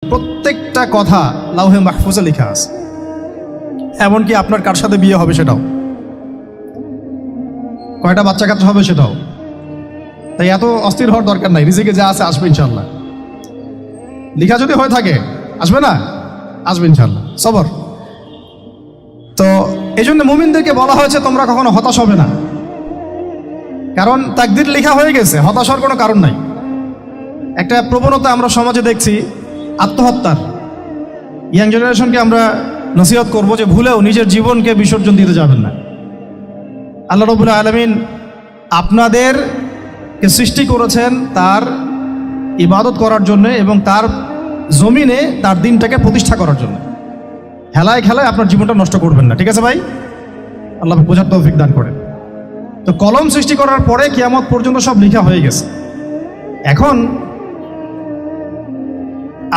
প্রত্যেকটা কথা লাউহে মাহফুজে লেখা আছে, এমনকি আপনার কার সাথে বিয়ে হবে সেটাও, কয়টা বাচ্চা কাচ্চা হবে সেটাও। তাই এত অস্থির হওয়ার দরকার নাই, রিজিকে যা আছে আসবে ইনশাল্লাহ। লেখা যদি হয়ে থাকে আসবে না, আসবে ইনশাল্লাহ, সবর। তো এই জন্য মুমিনদেরকে বলা হয়েছে তোমরা কখনো হতাশ হবে না, কারণ তাকদীর লেখা হয়ে গেছে, হতাশ হওয়ার কোনো কারণ নাই। একটা প্রবণতা আমরা সমাজে দেখছি আত্মহত্যার। ইয়াং জেনারেশনকে আমরা নসিহত করব যে ভুলেও নিজের জীবনকে বিসর্জন দিতে যাবেন না। আল্লাহ রাব্বুল আলামিন আপনাদেরকে সৃষ্টি করেছেন তার ইবাদত করার জন্য এবং তার জমিনে তার দিনটাকে প্রতিষ্ঠা করার জন্য। হেলায় খেলায় আপনার জীবনটা নষ্ট করবেন না, ঠিক আছে ভাই? আল্লাহ বোঝার তৌফিক দান করেন। তো কলম সৃষ্টি করার পরে কিয়ামত পর্যন্ত সব লেখা হয়ে গেছে। এখন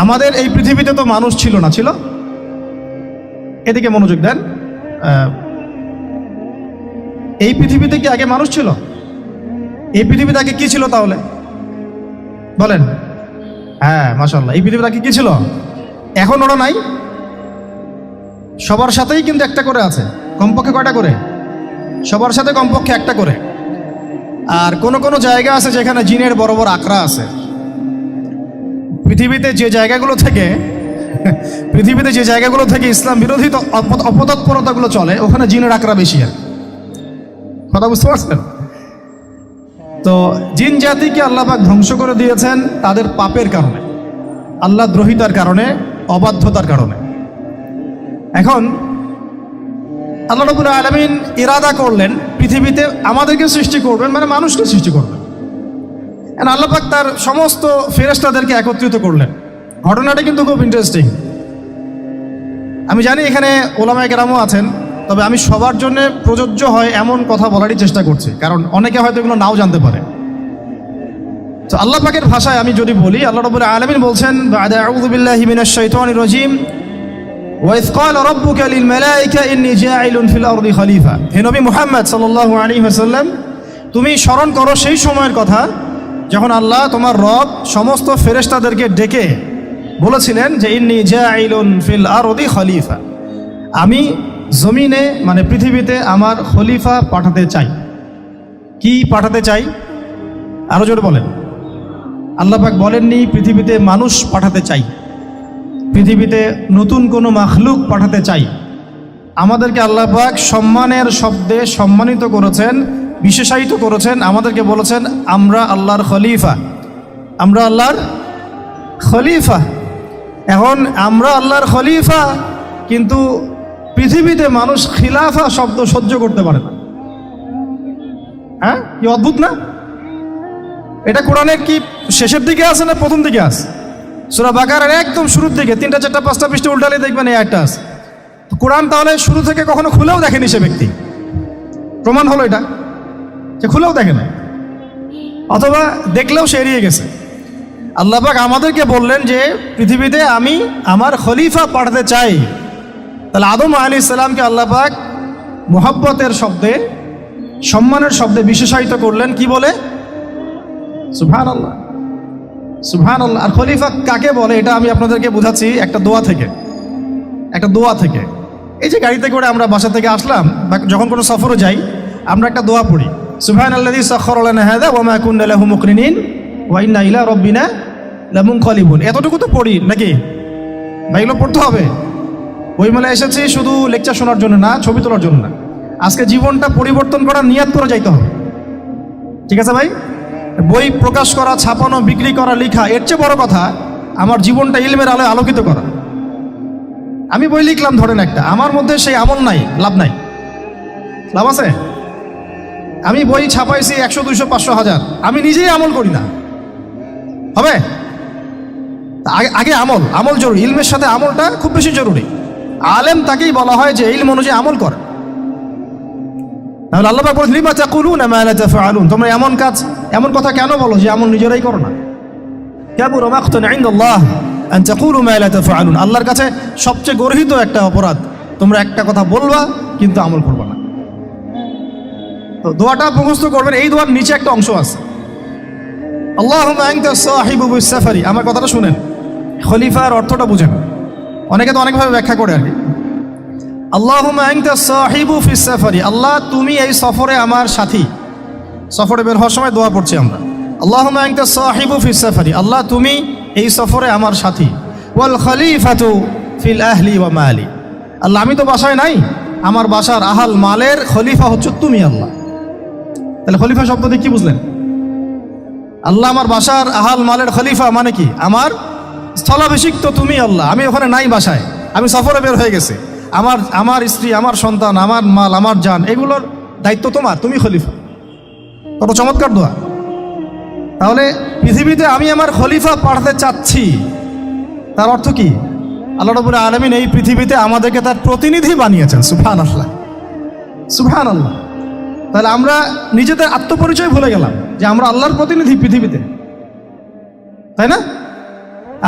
আমাদের এই পৃথিবীতে তো মানুষ ছিল না, ছিল? এদিকে মনোযোগ দেন। এই পৃথিবীতে কি আগে মানুষ ছিল? এই পৃথিবীতে আগে কি ছিল তাহলে বলেন? হ্যাঁ, মাশাআল্লাহ। এই পৃথিবীতে আগে কি ছিল? এখন ওরা নাই? সবার সাথেই কিন্তু একটা করে আছে, কমপক্ষে কয়টা করে? সবার সাথে কমপক্ষে একটা করে। আর কোন কোন জায়গা আছে যেখানে জিনের বড় বড় আকড়া আছে। পৃথিবীতে যে জায়গাগুলো থেকে ইসলাম বিরোধী অপতৎপরতাগুলো চলে, ওখানে জিনের আকড়া বেশি। আর কথা বুঝতে পারছেন? তো জিন জাতিকে আল্লাহ পাক ধ্বংস করে দিয়েছেন তাদের পাপের কারণে, আল্লাহ দ্রোহিতার কারণে, অবাধ্যতার কারণে। এখন আল্লাহ রাব্বুল আলামিন ইরাদা করলেন পৃথিবীতে আমাদেরকে সৃষ্টি করবেন, মানে মানুষকে সৃষ্টি করবেন। আল্লাহ পাক তার সমস্ত ফেরেশতাদেরকে একত্রিত করলেন। ঘটনাটা কিন্তু খুব ইন্টারেস্টিং। আমি জানি এখানে ওলামায়ে কেরামও আছেন, তবে আমি সবার জন্য প্রযোজ্য হয় এমন কথা বলারই চেষ্টা করছি, কারণ অনেকে হয়তো এগুলো নাও জানতে পারে। তো আল্লাহ পাকের ভাষায় আমি যদি বলি, আল্লাহ রাব্বুল আলামিন বলছেন, বা'দা আউযু বিল্লাহি মিনাশ শাইতানির রাজীম, ওয়া ইয ক্বালা রাব্বুকা লিল মালায়েকা ইন্নী জাঈলুন ফিল আরদি খলিফা। হে নবী মুহাম্মদ সাল্লাল্লাহু আলাইহি ওয়াসাল্লাম, তুমি স্মরণ করো সেই সময়ের কথা যখন আল্লাহ তোমার রব সমস্ত ফেরেশতাদেরকে ডেকে বলেছিলেন যে ইন্নী জাঈলুন ফিল আরদি খলিফা, আমি জমিনে মানে পৃথিবীতে আমার খলিফা পাঠাতে চাই। কি পাঠাতে চাই? আরো জোরে বলেন। আল্লাহ পাক বলেননি পৃথিবীতে মানুষ পাঠাতে চাই, পৃথিবীতে নতুন কোনো মাখলুক পাঠাতে চাই। আমাদেরকে আল্লাহ পাক সম্মানের শব্দে সম্মানিত করেছেন, বিশেষায়িত করেছেন। আমাদেরকে বলেছেন আমরা আল্লাহর খলিফা, আমরা আল্লাহর খলিফা। এখন আমরা আল্লাহর খলিফা, কিন্তু পৃথিবীতে মানুষ খিলাফা শব্দ সহ্য করতে পারে না। হ্যাঁ, কি অদ্ভুত না? এটা কোরআনের কি শেষের দিকে আছে না প্রথম দিকে আছে? সূরা বাকারার একদম শুরুর দিকে 3টা 4টা 5টা পৃষ্ঠা উল্টালে দেখবেন এই একটা আছে। কোরআন তাহলে শুরু থেকে কখনো খুলেও দেখেনি সে ব্যক্তি। প্রমাণ হলো এটা যে খুলেও দেখে না, অথবা দেখলেও সে এড়িয়ে গেছে। আল্লাহ পাক আমাদেরকে বললেন যে পৃথিবীতে আমি আমার খলিফা পাঠাতে চাই। তাহলে আদম আলাইহিস সালামকে আল্লাহ পাক মুহাব্বতের শব্দে, সম্মানের শব্দে বিশেষায়িত করলেন। কি বলে? সুবহানাল্লাহ, সুবহানাল্লাহ। আর খলিফা কাকে বলে এটা আমি আপনাদেরকে বোঝাচ্ছি একটা দোয়া থেকে। এই যে গাড়িতে করে আমরা বাসা থেকে আসলাম বা যখন কোনো সফরে যাই, আমরা একটা দোয়া পড়ি, সুবহানাল্লাযী সাখখারা লানা হাযা ওয়া মা কুন্না লাহু মুকরিনিন ওয়া ইন্না ইলা রাব্বিনা লামুনকালিবুন। এতটুকু তো পড়ি নাকি ভাই? এগুলো পড়তে হবে। ওই মেলা এসেছি শুধু লেকচার শোনার জন্য না, ছবি তোলার জন্য না। আজকে জীবনটা পরিবর্তন করার নিয়াত করে যাইতে হবে, ঠিক আছে ভাই? বই প্রকাশ করা, ছাপানো, বিক্রি করা, লেখা, এর চেয়ে বড় কথা আমার জীবনটা ইলমের আলোয় আলোকিত করা। আমি বই লিখলাম ধরেন একটা, আমার মধ্যে সেই আমল নাই, লাভ নাই। লাভ আছে? আমি বই ছাপাইছি 100, 200, 500, 1000, আমি নিজেই আমল করি না, হবে? আগে আমল জরুরি। ইলমের সাথে আমলটা খুব বেশি জরুরি। আলেম তাকেই বলা হয় যে ইলম অনুযায়ী আমল করে। তাহলে আল্লাহ পাক বলেন লিমা তাকুলুনা মা লা তাফআলুন, তোমরা এমন কথা কেন বলো যে আমল নিজেরাই করো না? কাবুরা মাকতান ইনদাল্লাহ আন তাকুলু মা লা তাফআলুন, আল্লাহর কাছে সবচেয়ে গর্হিত একটা অপরাধ তোমরা একটা কথা বলবা কিন্তু আমল করবা না। তো দোয়াটা মুখস্থ করবেন। এই দোয়ার নিচে একটা অংশ আছে, আল্লাহুম্মা আনতা সাহিবু বিস সাফারি। আমার কথাটা শুনেন। খলিফার অর্থটা বুঝেন, অনেকে তো অনেকভাবে ব্যাখ্যা করে আর কি। আল্লাহুম্মা আনতা সাহিবু ফিস সাফারি, আল্লাহ তুমি এই সফরে আমার সাথী। সফরে বের হওয়ার সময় দোয়া পড়ছি আমরা, আল্লাহুম্মা আনতা সাহিবু ফিস সাফারি, আল্লাহ তুমি এই সফরে আমার সাথী। ওয়াল খলিফাতু ফিল আহলি ওয়া মালি, আল্লাহ আমি তো বাসায় নাই, আমার বাসার আহাল মালের খলিফা হচ্ছে তুমি আল্লাহ। তাহলে খলিফা শব্দ দিয়ে কি বুঝলেন? আল্লাহ আমার বাসার আহাল মালের খলিফা মানে কি? আমার স্থলাভিষিক্ত তুমি আল্লাহ, আমি ওখানে নাই বাসায়, আমি সফরে বের হয়ে গেছি, আমার স্ত্রী, আমার সন্তান, আমার মাল, আমার জান, এগুলোর দায়িত্ব তোমার, তুমি খলিফা। কত চমৎকার দোয়া। তাহলে পৃথিবীতে আমি আমার খলিফা পাঠাতে চাচ্ছি, তার অর্থ কি? আল্লাহ রাব্বুল আলামিন এই পৃথিবীতে আমাদেরকে তার প্রতিনিধি বানিয়েছেন। সুবহানাল্লাহ, সুবহানাল্লাহ। তাহলে আমরা নিজেদের আত্মপরিচয় ভুলে গেলাম যে আমরা আল্লাহর প্রতিনিধি পৃথিবীতে, তাই না?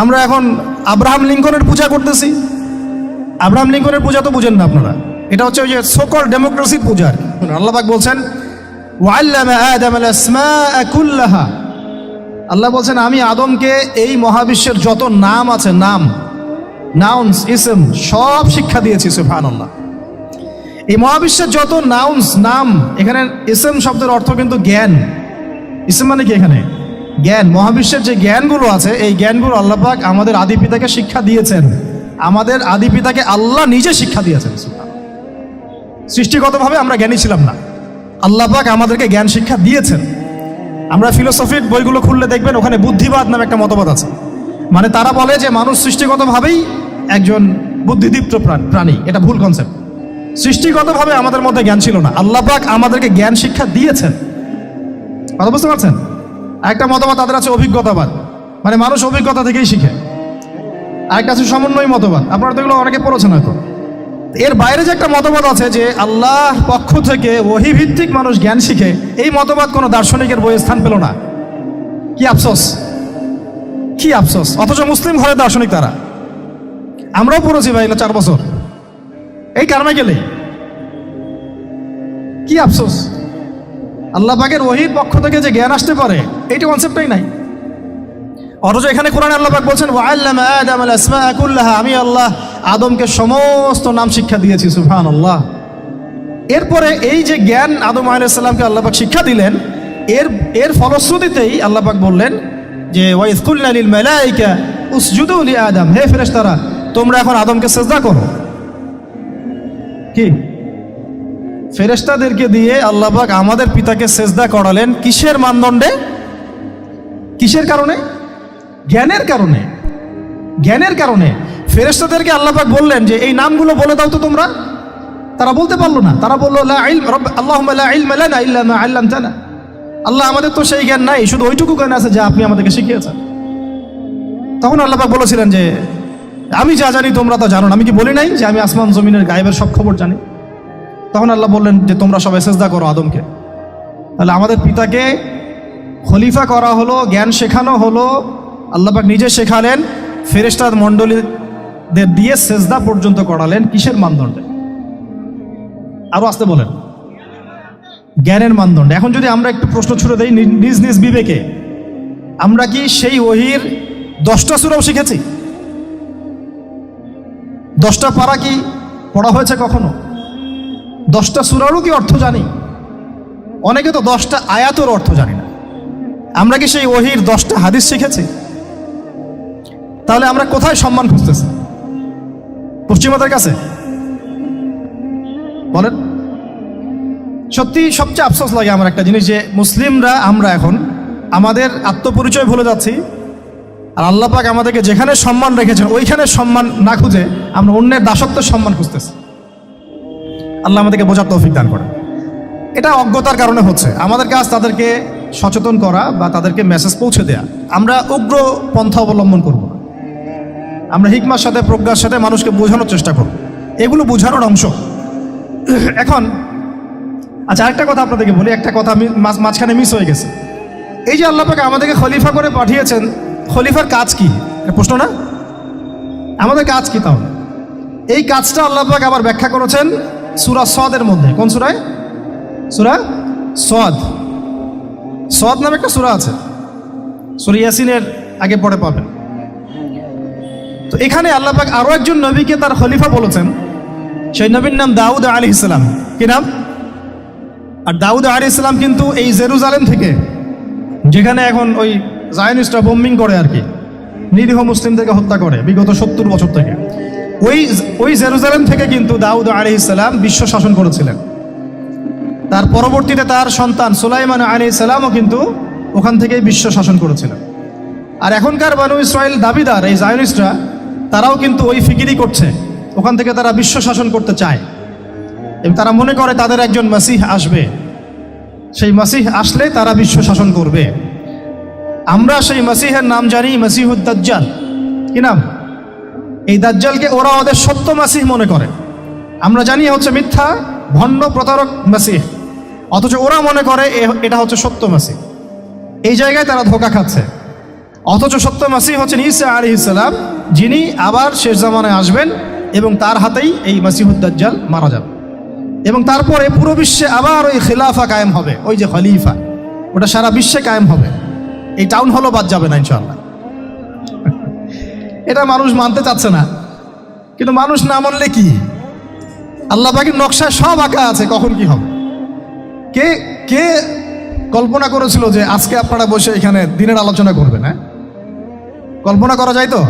আমরা এখন আব্রাহাম লিঙ্কনের পূজা করতেছি। আব্রাহাম লিঙ্কনের পূজা তো বুঝেন না আপনারা, এটা হচ্ছে ওই যে সকল ডেমোক্রেসির পূজা। আল্লাহ পাক বলছেন ওয়াল্লামা আদামাল আসমাআ কুল্লাহা, আল্লাহ বলছেন আমি আদমকে এই মহাবিশ্বের যত নাম আছে, নাউন্স, ইসম, সব শিক্ষা দিয়েছি। সুবহানাল্লাহ। এই মহাবিশ্বের যত নাম, এখানে ইসম শব্দের অর্থ কিন্তু জ্ঞান। ইসম মানে কি? এখানে জ্ঞান। মহাবিশ্বের যে জ্ঞানগুলো আছে, এই জ্ঞানগুলো আল্লাহ পাক আমাদের আদি পিতাকে শিক্ষা দিয়েছেন। আমাদের আদি পিতাকে আল্লাহ নিজে শিক্ষা দিয়েছেন। সৃষ্টিগতভাবে আমরা জ্ঞানী ছিলাম না, আল্লাহ পাক আমাদেরকে জ্ঞান শিক্ষা দিয়েছেন। আমরা ফিলোসফির বইগুলো খুললে দেখবেন ওখানে বুদ্ধিবাদ নামে একটা মতবাদ আছে। মানে তারা বলে যে মানুষ সৃষ্টিগতভাবেই একজন বুদ্ধিদীপ্ত প্রাণী। এটা ভুল কনসেপ্ট। সৃষ্টিগতভাবে আমাদের মধ্যে জ্ঞান ছিল না, আল্লাহ পাক আমাদেরকে জ্ঞান শিক্ষা দিয়েছেন। কথা বুঝতে পারছেন? একটা মতবাদ তাদের আছে অভিজ্ঞতাবাদ, মানে মানুষ অভিজ্ঞতা থেকেই শিখে। আরেকটা আছে সমন্বয় মতবাদ, আপনারা তো এগুলো অনেকে পড়েছেন হয়তো। এর বাইরে যে একটা মতবাদ আছে যে আল্লাহ পক্ষ থেকে ওহী ভিত্তিক মানুষ জ্ঞান শিখে, এই মতবাদ কোনো দার্শনিকের বইয়ে স্থান পেল না। কি আফসোস, কি আফসোস। অথচ মুসলিম ঘরের দার্শনিক তারা। আমরাও পড়েছি ভাই 4 বছর এই কারণে গেলে। কি আফসোস, আল্লাহ পাকের ওহীর পক্ষ থেকে যে জ্ঞান আসতে পারে এইটা কনসেপ্টটাই নাই। অথচ এখানে কোরআনে আল্লাহ পাক বলছেন ওয়াল্লামা আদামাল আসমাআ কুল্লাহা, আমি আল্লাহ আদমকে সমস্ত নাম শিক্ষা দিয়েছি। সুবহানাল্লাহ। এরপরে এই যে জ্ঞান আদম আলাইহিস সালামকে আল্লাহ পাক শিক্ষা দিলেন, এর ফলশ্রুতিতেই আল্লাহ পাক বললেন যে ওয়াইয কুলনা লিল মালাইকা উসজুদু লি আদম, হে ফেরেশতারা তোমরা এখন আদমকে সিজদা করো। কি ফেরেশতাদেরকে দিয়ে আল্লাহ পাক আমাদের পিতাকে সিজদা করালেন কিসের মানদণ্ডে? কিসের কারণে? জ্ঞানের কারণে। জ্ঞানের কারণে ফেরেশতাদেরকে আল্লাহ পাক বললেন যে এই নামগুলো বলে দাও তো তোমরা। তারা বলতে পারলো না, তারা বললো লা ইলম আল্লাহুম্মা লা ইলমা লানা ইল্লা মা আল্লামতানা, আল্লাহ আমাদের তো সেই জ্ঞান নাই, শুধু ওইটুকু জ্ঞান আছে যা আপনি আমাদেরকে শিখিয়েছেন। তখন আল্লাহ পাক বলেছিলেন যে আমি যা জানি তোমরা তা জানো না, আমি কি বলি নাই যে আমি আসমান জমিনের গায়েবের সব খবর জানি? তখন আল্লাহ বললেন যে তোমরা সবাই সিজদা করো আদমকে। তাহলে আমাদের পিতাকে খলিফা করা হলো, জ্ঞান শেখানো হলো, আল্লাহ পাক নিজে শেখালেন, ফেরেশতা মণ্ডলীদের দিয়ে সিজদা পর্যন্ত করালেন। কিসের মানদণ্ডে? আরো আসতে বলেন, জ্ঞানের মানদণ্ডে। এখন যদি আমরা একটু প্রশ্ন ছুড়ে দেই নিজ নিজ বিবেকে, আমরা কি সেই ওহীর 10টা সূরাও শিখেছি? 10টা পারা কি পড়া হয়েছে কখনো? 10টা সূরারও কি অর্থ জানি? অনেকে তো 10টা আয়াতের অর্থ জানি না। আমরা কি সেই ওহীর 10টা হাদিস শিখেছি? তাহলে আমরা কোথায় সম্মান খুঁজতেছি? পশ্চিমাদের কাছে? বলেন। সত্যি সবচেয়ে আফসোস লাগে আমার একটা জিনিস, যে মুসলিমরা আমরা এখন আমাদের আত্মপরিচয় ভুলে যাচ্ছি, আর আল্লাহ পাক আমাদেরকে যেখানে সম্মান রেখেছেন ওইখানে সম্মান না খুঁজে আমরা অন্যের দাসত্বের সম্মান খুঁজতেছি। আল্লাহ আমাদেরকে বোঝার তৌফিক দান করেন। এটা অজ্ঞতার কারণে হচ্ছে। আমাদের কাজ তাদেরকে সচেতন করা বা তাদেরকে মেসেজ পৌঁছে দেয়া। আমরা উগ্র পন্থা অবলম্বন করব না, আমরা হিকমার সাথে প্রজ্ঞার সাথে মানুষকে বোঝানোর চেষ্টা করব, এগুলো বোঝানোর অংশ। এখন আচ্ছা আরেকটা কথা আপনাদেরকে বলি, একটা কথা আমি মাঝখানে মিস হয়ে গেছে। এই যে আল্লাহ পাক আমাদেরকে খলিফা করে পাঠিয়েছেন, খলিফার কাজ কি? প্রশ্ন না? আমাদের কাজ কি তাহলে? এই কাজটা আল্লাহ পাক আবার ব্যাখ্যা করেছেন সূরা সদের মধ্যে। কোন সূরায়? সূরা সদ। সদ নামে একটা সূরা আছে, সূরা ইয়াসিনের আগে পড়ে পাবেন। তো এখানে আল্লাহ পাক আরো একজন নবীকে তার খলিফা বলেছেন, সেই নবীর নাম দাউদ আলাইহিস সালাম। কি নাম? আর দাউদ আলাইহিস সালাম কিন্তু এই জেরুজালেম থেকে, যেখানে এখন ওই জায়নিস্টরা বোম্বিং করে আর কি, নিরীহ মুসলিমদেরকে হত্যা করে বিগত 70 বছর থেকে, ওই জেরুজালেম থেকে কিন্তু দাউদ আলাইহিস সালাম বিশ্ব শাসন করেছিলেন। তার পরবর্তীতে তার সন্তান সুলাইমান আলাইহিস সালামও কিন্তু ওখান থেকেই বিশ্ব শাসন করেছিলেন। আর এখনকার বনু ইসরাইল দাবিদার এই জায়নিস্টরা, তারাও কিন্তু ওই ফিকিরই করছে, ওখান থেকে তারা বিশ্ব শাসন করতে চায় এবং তারা মনে করে তাদের একজন মাসিহ আসবে, সেই মাসিহ আসলে তারা বিশ্ব শাসন করবে। আমরা সেই মাসিহের নাম জানি মাসিহুদ দাজ্জাল। কি নাম? এই দাজ্জালকে ওরা ওদের সত্য মাসিহ মনে করে, আমরা জানি হচ্ছে মিথ্যা ভণ্ড প্রতারক মাসিহ, অথচ ওরা মনে করে এটা হচ্ছে সত্য মাসিহ। এই জায়গায় তারা ধোঁকা খাচ্ছে। অথচ সত্য মাসিহ হচ্ছেন ঈসা আলাইহিস সালাম, যিনি আবার শেষ জামানায় আসবেন এবং তার হাতেই এই মাসিহুদ দাজ্জাল মারা যাবে এবং তারপরে পুরো বিশ্বে আবার ওই খিলাফা কায়েম হবে, ওই যে খলিফা, ওটা সারা বিশ্বে কায়েম হবে। এই টাউন হলও বাদ যাবে না ইনশাআল্লাহ। এটা মানুষ মানতে চাচ্ছে না, কিন্তু মানুষ না মানলে কি, আল্লাহ পাকের নকশায় সব আঁকা আছে কখন কি হবে। কে কে কল্পনা করেছিল যে আজকে আপনারা বসে এখানে দিনের আলোচনা করবেন? হ্যাঁ, কল্পনা করা যায় তো?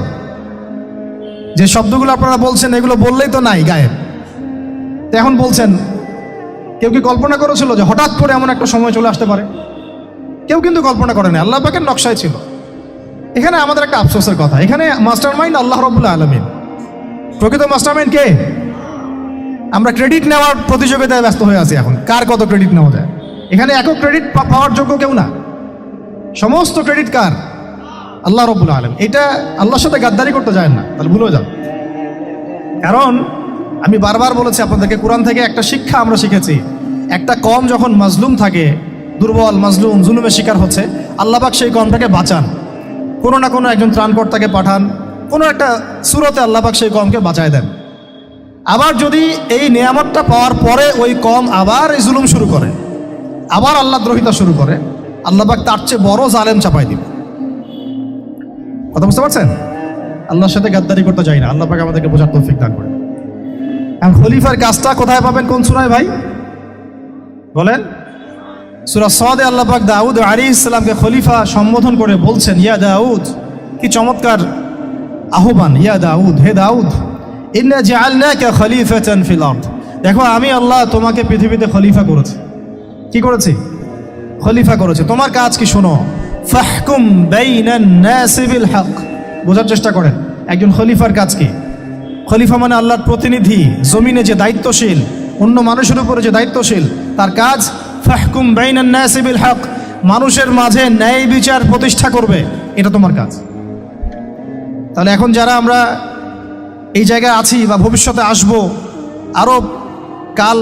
যে শব্দগুলো আপনারা বলছেন এগুলো বললেই তো নাই, গায়েব। তো এখন বলছেন, কেউ কি কল্পনা করেছিল যে হঠাৎ করে এমন একটা সময় চলে আসতে পারে? কেউ কিন্তু কল্পনা করেনি, আল্লাহ পাকের নকশায় ছিল। এখানে আমাদের একটা আফসোসের কথা, এখানে মাস্টারমাইন্ড আল্লাহ রাব্বুল আলামিন। প্রকৃত মাস্টারমাইন্ড কে? আমরা ক্রেডিট নেওয়ার প্রতিযোগিতায় ব্যস্ত হয়ে আছি এখন, কার কত ক্রেডিট নেওয়া যায়। এখানে একক ক্রেডিট পাওয়ার যোগ্য কেউ না, সমস্ত ক্রেডিট কার? আল্লাহ রাব্বুল আলামিন। এটা আল্লাহর সাথে গাদ্দারি করতে যায় না, তাহলে ভুলে যান। কারণ আমি বারবার বলেছি আপনাদেরকে, কোরআন থেকে একটা শিক্ষা আমরা শিখেছি, একটা কম যখন মাজলুম থাকে, দুর্বল মাজলুম জুলুমের শিকার হচ্ছে, আল্লাহ পাক সেই কমটাকে বাঁচান, কোনো না কোনো একজন ত্রাণকর্তাকে পাঠান, কোনো একটা সূরতে আল্লাহ পাক সেই কমকে বাঁচায় দেন। আবার যদি এই নিয়ামতটা পাওয়ার পরে ওই কম আবার এই জুলুম শুরু করে, আবার আল্লাহ দ্রোহিতা শুরু করে, আল্লাহ পাক তার চেয়ে বড় জালেম চাপাই দিবে। কথা বুঝতে পারছেন? আল্লাহর সাথে গাদ্দারি করতে যাই না, আল্লাহ পাক আমাদেরকে বোঝার তৌফিক দান করে। এখন খলিফার কাজটা কোথায় পাবেন, কোন সূরায় ভাই বলেন? সূরা সাদে আল্লাহ পাক দাউদ আলাইহিস সালামকে খলিফা সম্বোধন করে বলছেন, ইয়া দাউদ, কি চমৎকার আহ্বান, ইয়া দাউদ, হে দাউদ, ইন্না জাআলনাকা খলিফাতান ফিল আরদ। দেখো আমি আল্লাহ তোমাকে পৃথিবীতে খলিফা করেছি। কি করেছি? খলিফা করেছে। তোমার কাজ কি শোনো, ফাহকুম বাইনান নাসি বিল হক। বোঝার চেষ্টা করেন একজন খলিফার কাজ কি। খলিফা মানে আল্লাহর প্রতিনিধি, জমিনে যে দায়িত্বশীল, অন্য মানুষের উপরে যে দায়িত্বশীল, তার কাজ ফাহকুম বাইনান নাসি বিল হক, মানুষের মাঝে ন্যায় বিচার প্রতিষ্ঠা করবে, এটা তোমার কাজ। তাহলে এখন যারা আমরা এই জায়গায় আছি বা ভবিষ্যতে আসব, আরও কাল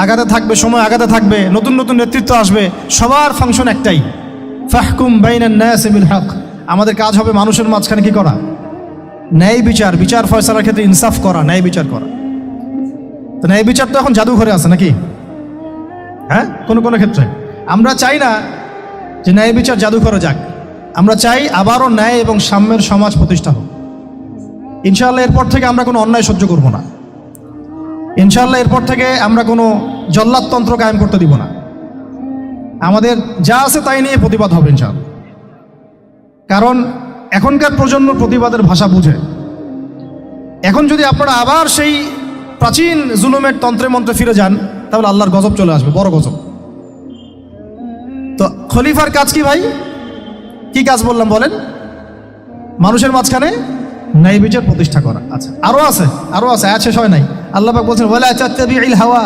আগাতে থাকবে, সময় আগাতে থাকবে, নতুন নতুন নেতৃত্ব আসবে, সবার ফাংশন একটাই, ফাহকুম বাইনান নাসি বিল হক। আমাদের কাজ হবে মানুষের মাঝখানে কি করা, ন্যায় বিচার, বিচার ফয়সালার ক্ষেত্রে ইনসাফ করা, ন্যায় বিচার করা। তো ন্যায় বিচার তো এখন জাদুঘরে আছে নাকি? হ্যাঁ, কোনো কোনো ক্ষেত্রে আমরা চাই না যে ন্যায় বিচার জাদুঘরে যাক, আমরা চাই আবারও ন্যায় এবং সাম্যের সমাজ প্রতিষ্ঠা হোক। ইনশাআল্লাহ এরপর থেকে আমরা কোনো অন্যায় সহ্য করব না, ইনশাআল্লাহ এরপর থেকে আমরা কোনো জল্লাদতন্ত্র কায়েম করতে দিব না, আমাদের যা আছে তাই নিয়ে প্রতিবাদ হবে ইনশাআল্লাহ। কারণ এখনকার প্রজন্ম প্রতিবাদের ভাষা বুঝে। এখন যদি আপনারা আবার সেই প্রাচীন জুলুমের তন্ত্রে মন্ত্রে ফিরে যান, তাহলে আল্লাহর গজব চলে আসবে, বড় গজব। তো খলিফার কাজ কি ভাই? কি কাজ বললাম বলেন? মানুষের মাঝখানে ন্যায় বিচার প্রতিষ্ঠা করা। আচ্ছা, আরো আছে, আরো আছে, আয়াত শেষ হয় নাই। আল্লাহ পাক বলছেন, ওয়ালা তাত্তাবিউল হাওয়া,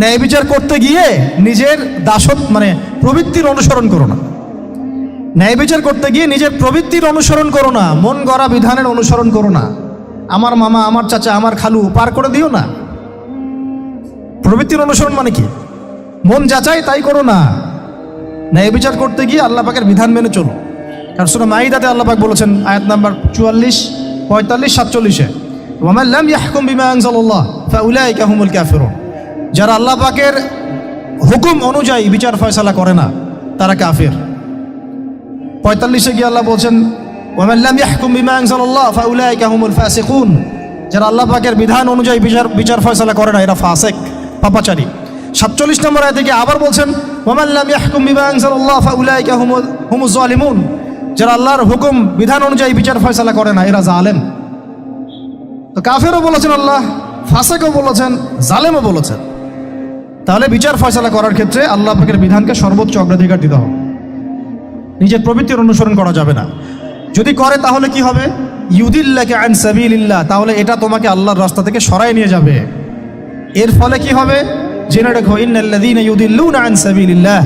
ন্যায় বিচার করতে গিয়ে নিজের দাসত্ব মানে প্রবৃত্তির অনুসরণ করো না। ন্যায় বিচার করতে গিয়ে নিজের প্রবৃত্তির অনুসরণ করো না, মন গড়া বিধানের অনুসরণ করো না। আমার মামা, আমার চাচা, আমার খালু পার করে দিও না। প্রবৃত্তির অনুসরণ মানে কি? মন যাচাই তাই করো না। ন্যায় বিচার করতে গিয়ে আল্লাহ পাকের বিধান মেনে চলো। কারণ সূরা মাইদাতে আল্লাহ পাক বলেছেন, আয়াত নাম্বার 44, 45, 47, ওয়া মান লাম ইয়াহকুম বিমা আনজালাল্লাহ ফাউলাইকা হুমুল কাফিরুন। যারা আল্লাহ পাকের হুকুম অনুযায়ী বিচার ফয়সালা করে না, তারা কাফির। 45-এ গিয়ে আল্লাহ বলছেন, ওয়ামান লাম ইয়াহকুম বিমা আনজালাল্লাহ ফাউলাইকা হুমুল ফাসিকুন, যারা আল্লাহ পাকের বিধান অনুযায়ী বিচার ফয়সালা করে না এরা ফাসিক, পাপাচারী। 47 নম্বর আয়াতে থেকে আবার বলছেন ওয়ামান লাম ইয়াহকুম বিমা আনজালাল্লাহ ফাউলাইকা হুমুজ জালিমুন, যারা আল্লাহর হুকুম বিধান অনুযায়ী বিচার ফয়সালা করে না এরা জালেম। তো কাফেরও বলেছেন আল্লাহ, ফাসিকও বলেছেন, জালেমও বলেছেন। তাহলে বিচার ফয়সালা করার ক্ষেত্রে আল্লাহ পাকের বিধানকে সর্বোচ্চ অগ্রাধিকার দিতে হবে, নিজের প্রবৃত্তির অনুসরণ করা যাবে না। যদি করে তাহলে কি হবে? ইউদিল্লাকা আন সাবিলিল্লাহ, তাহলে এটা তোমাকে আল্লাহর রাস্তা থেকে সরায় নিয়ে যাবে। এর ফলে কি হবে? জেনে রেখো, ইন্নাল্লাযীনা ইউদিল্লুনা আন সাবিলিল্লাহ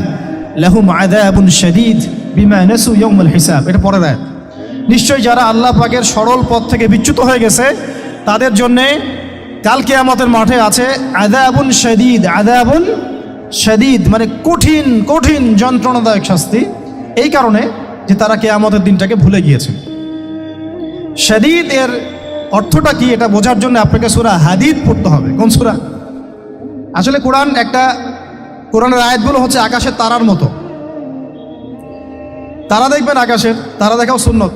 লাহুম আযাবুন শাদীদ বিমা নাসু ইয়াউমাল হিসাব। এটা পরের আয়াত। নিশ্চয়ই যারা আল্লাহ পাকের সরল পথ থেকে বিচ্যুত হয়ে গেছে তাদের জন্যে কাল কিয়ামতের মাঠে আছে আযাবুন শাদীদ। আযাবুন শাদীদ মানে কঠিন কঠিন যন্ত্রণাদায়ক শাস্তি, এই কারণে যে তারা কিয়ামতের দিনটাকে ভুলে গিয়েছে। শাদীদ এর অর্থটা কি এটা বোঝার জন্য আপনাকে সূরা হাদীদ পড়তে হবে। কোন সূরা? আসলে কোরআনের আয়াতগুলো হচ্ছে আকাশের তারার মতো। তারা দেখবেন আকাশের, তারা দেখাও সুন্নত।